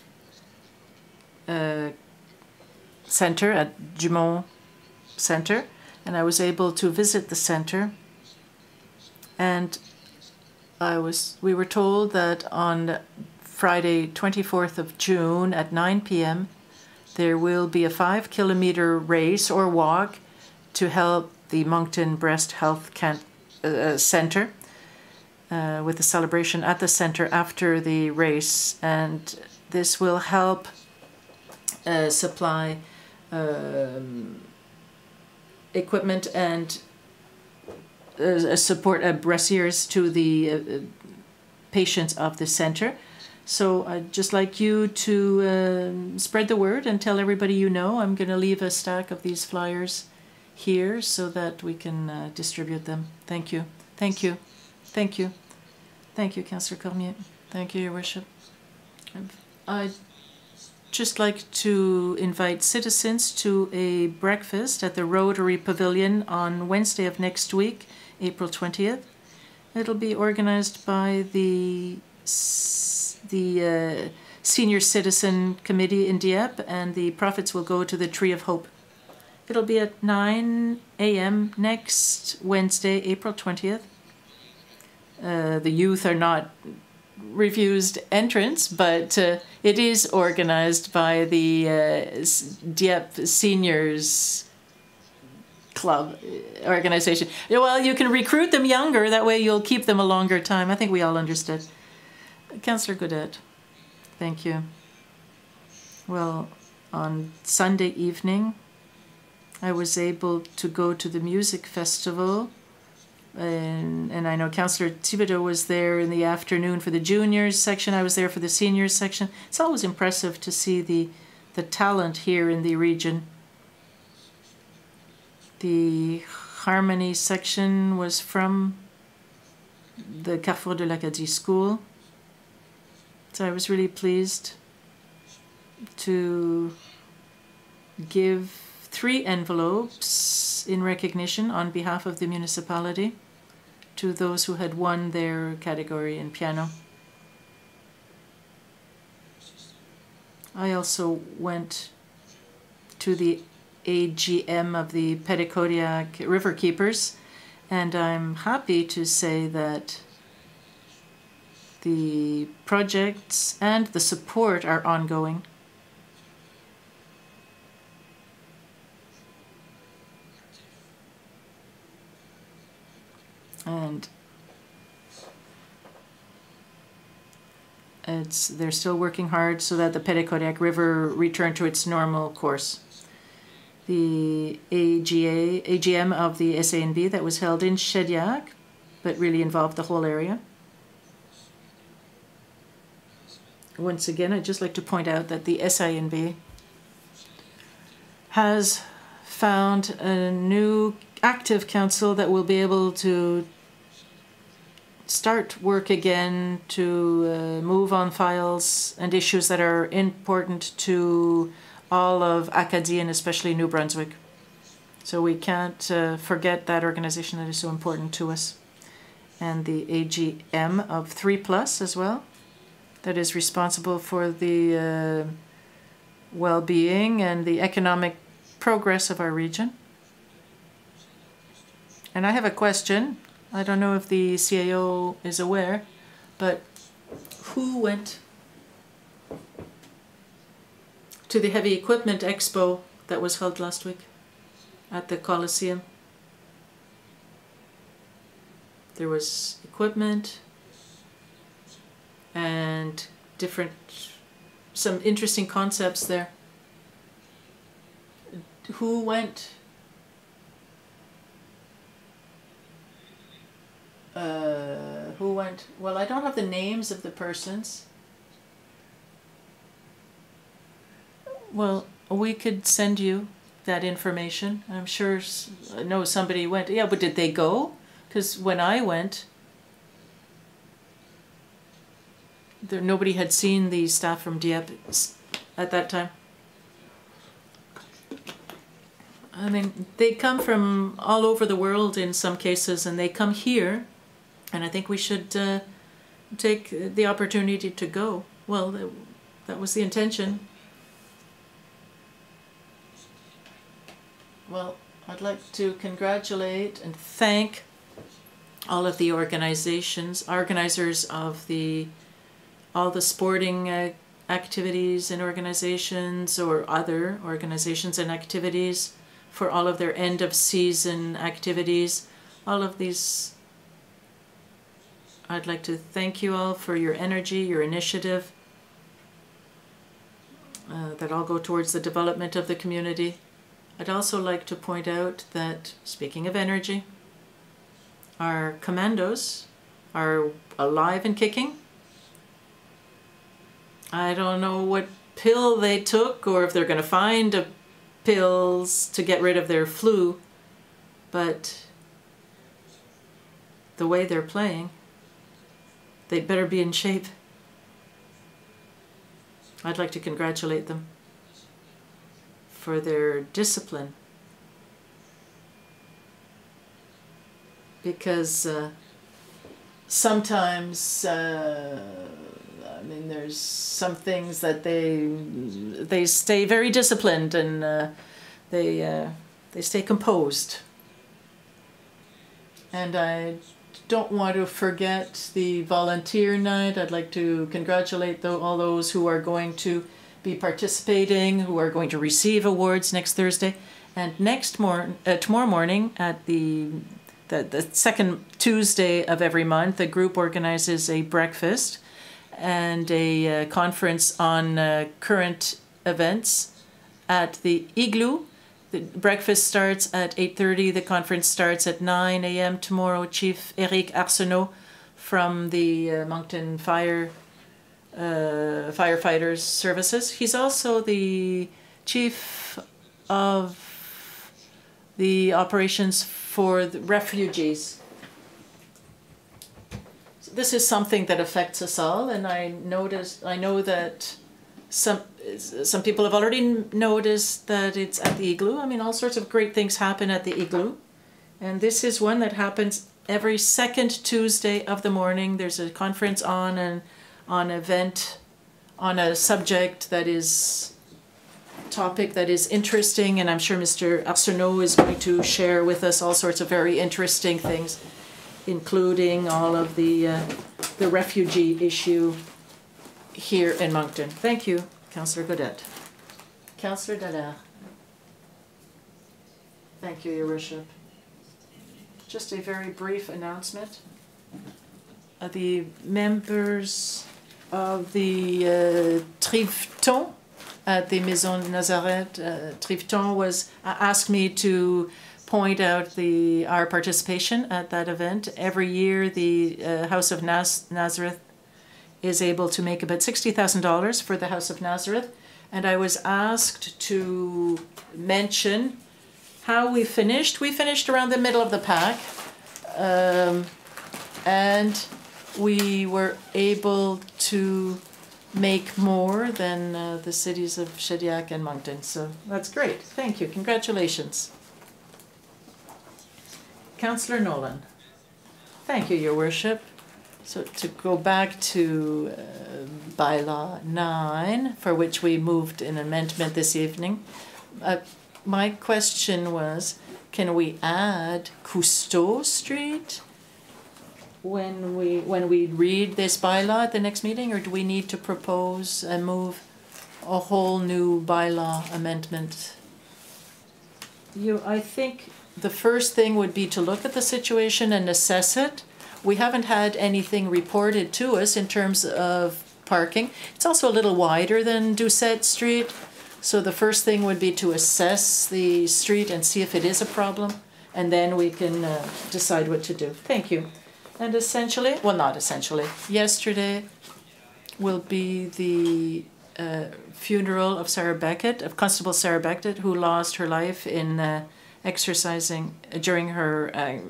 center at Dumont Center, and I was able to visit the center. And we were told that on Friday, 24th of June at 9 p.m., there will be a 5-kilometer race or walk to help the Moncton Breast Health Center with a celebration at the center after the race. And this will help supply equipment and support brassieres to the patients of the center. So I'd just like you to spread the word and tell everybody you know. I'm going to leave a stack of these flyers here so that we can distribute them. Thank you. Thank you. Thank you. Thank you, Councillor Cormier. Thank you, Your Worship. I'd just like to invite citizens to a breakfast at the Rotary Pavilion on Wednesday of next week, April 20th. It'll be organized by the Senior Citizen Committee in Dieppe, and the profits will go to the Tree of Hope. It'll be at 9 a.m. next Wednesday, April 20th. The youth are not refused entrance, but it is organized by the Dieppe Seniors Club organization. Well, you can recruit them younger, that way you'll keep them a longer time. I think we all understood. Councillor Godet, thank you. Well, on Sunday evening, I was able to go to the music festival, and I know Councillor Thibodeau was there in the afternoon for the juniors section. I was there for the seniors section. It's always impressive to see the talent here in the region. The harmony section was from the Carrefour de l'Acadie school. So I was really pleased to give 3 envelopes in recognition on behalf of the municipality to those who had won their category in piano. I also went to the AGM of the Petitcodiac River Keepers, and I'm happy to say that the projects and the support are ongoing. And they're still working hard so that the Petitcodiac River return to its normal course. The AGM of the SANB that was held in Shediac, but really involved the whole area. Once again, I'd just like to point out that the SINB has found a new active council that will be able to start work again to move on files and issues that are important to all of Acadie and especially New-Brunswick. So we can't forget that organization that is so important to us. And the AGM of 3+ as well, that is responsible for the well-being and the economic progress of our region. And I have a question. I don't know if the CAO is aware, but who went to the Heavy Equipment Expo that was held last week at the Coliseum? There was equipment and some interesting concepts there. Who went? Who went? Well, I don't have the names of the persons. Well, we could send you that information. I'm sure, I know somebody went, yeah, but did they go? Because when I went, nobody had seen the staff from Dieppe at that time. I mean, they come from all over the world in some cases, and they come here, and I think we should take the opportunity to go. Well, that was the intention. Well, I'd like to congratulate and thank all of the organizers of all the sporting activities and organizations, or other organizations and activities, for all of their end of season activities. All of these, I'd like to thank you all for your energy, your initiative, that all go towards the development of the community. I'd also like to point out that, speaking of energy, our commandos are alive and kicking. I don't know what pill they took, or if they're going to find pills to get rid of their flu, but the way they're playing, they better be in shape. I'd like to congratulate them for their discipline, because sometimes I mean, there's some things that they stay very disciplined, and they stay composed. And I don't want to forget the volunteer night. I'd like to congratulate all those who are going to be participating, who are going to receive awards next Thursday. And tomorrow morning at the second Tuesday of every month, the group organizes a breakfast and a conference on current events at the Igloo. The breakfast starts at 8:30. The conference starts at 9 a.m. tomorrow. Chief Eric Arsenault from the Moncton Firefighters Services. He's also the chief of the operations for the refugees. This is something that affects us all, and I know that some people have already noticed that it's at the Igloo. I mean, all sorts of great things happen at the Igloo, and this is one that happens every second Tuesday of the morning. There's a conference on an event on a subject that is topic that is interesting, and I'm sure Mr. Arsenault is going to share with us all sorts of very interesting things, including all of the refugee issue here in Moncton. Thank you, Councillor Gaudette. Councillor Dallaire. Thank you, Your Worship. Just a very brief announcement. The members of the Triveton at the Maison Nazareth, Triveton asked me to point out our participation at that event. Every year, the House of Nazareth is able to make about $60,000 for the House of Nazareth, and I was asked to mention how we finished. We finished around the middle of the pack, and we were able to make more than the cities of Shediac and Moncton. So that's great. Thank you. Congratulations. Councillor Nolan. Thank you, Your Worship. So to go back to bylaw 9, for which we moved an amendment this evening, my question was, can we add Cousteau Street when we read this bylaw at the next meeting, or do we need to propose and move a whole new bylaw amendment? I think the first thing would be to look at the situation and assess it. We haven't had anything reported to us in terms of parking. It's also a little wider than Doucette Street, so the first thing would be to assess the street and see if it is a problem, and then we can decide what to do. Thank you. And essentially, well, not essentially, yesterday will be the funeral of Sarah Beckett, of Constable Sarah Beckett, who lost her life in exercising during her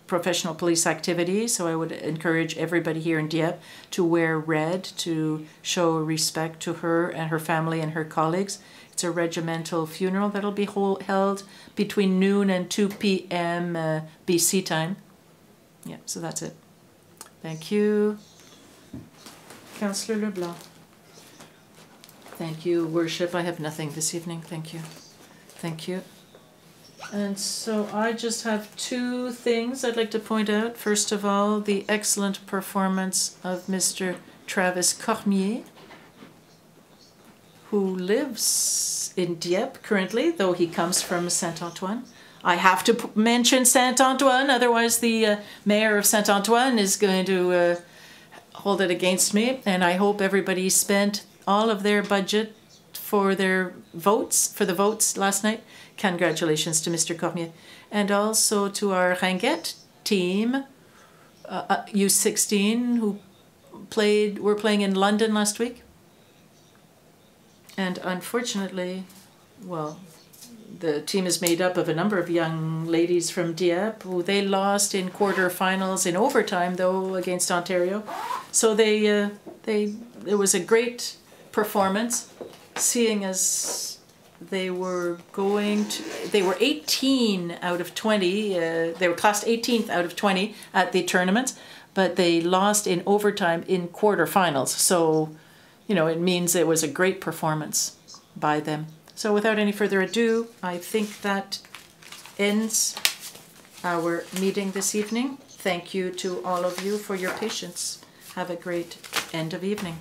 professional police activity. So I would encourage everybody here in Dieppe to wear red to show respect to her and her family and her colleagues. It's a regimental funeral that'll be held between noon and 2 p.m. BC time. Yeah, so that's it. Thank you. Councillor Leblanc. Thank you, Worship. I have nothing this evening. Thank you. Thank you. And so I just have two things I'd like to point out. First of all, the excellent performance of Mr. Travis Cormier, who lives in Dieppe currently, though he comes from Saint-Antoine. I have to mention Saint-Antoine, otherwise the mayor of Saint-Antoine is going to hold it against me. And I hope everybody spent all of their budget for their votes, for the votes last night. Congratulations to Mr. Cormier. And also to our Ringuette team, U16, who were playing in London last week. And unfortunately, well, the team is made up of a number of young ladies from Dieppe who they lost in quarterfinals in overtime, though, against Ontario. So it was a great performance, seeing as they were 18 out of 20. They were classed 18th out of 20 at the tournament, but they lost in overtime in quarterfinals. So, you know, it means it was a great performance by them. So without any further ado, I think that ends our meeting this evening. Thank you to all of you for your patience. Have a great end of evening.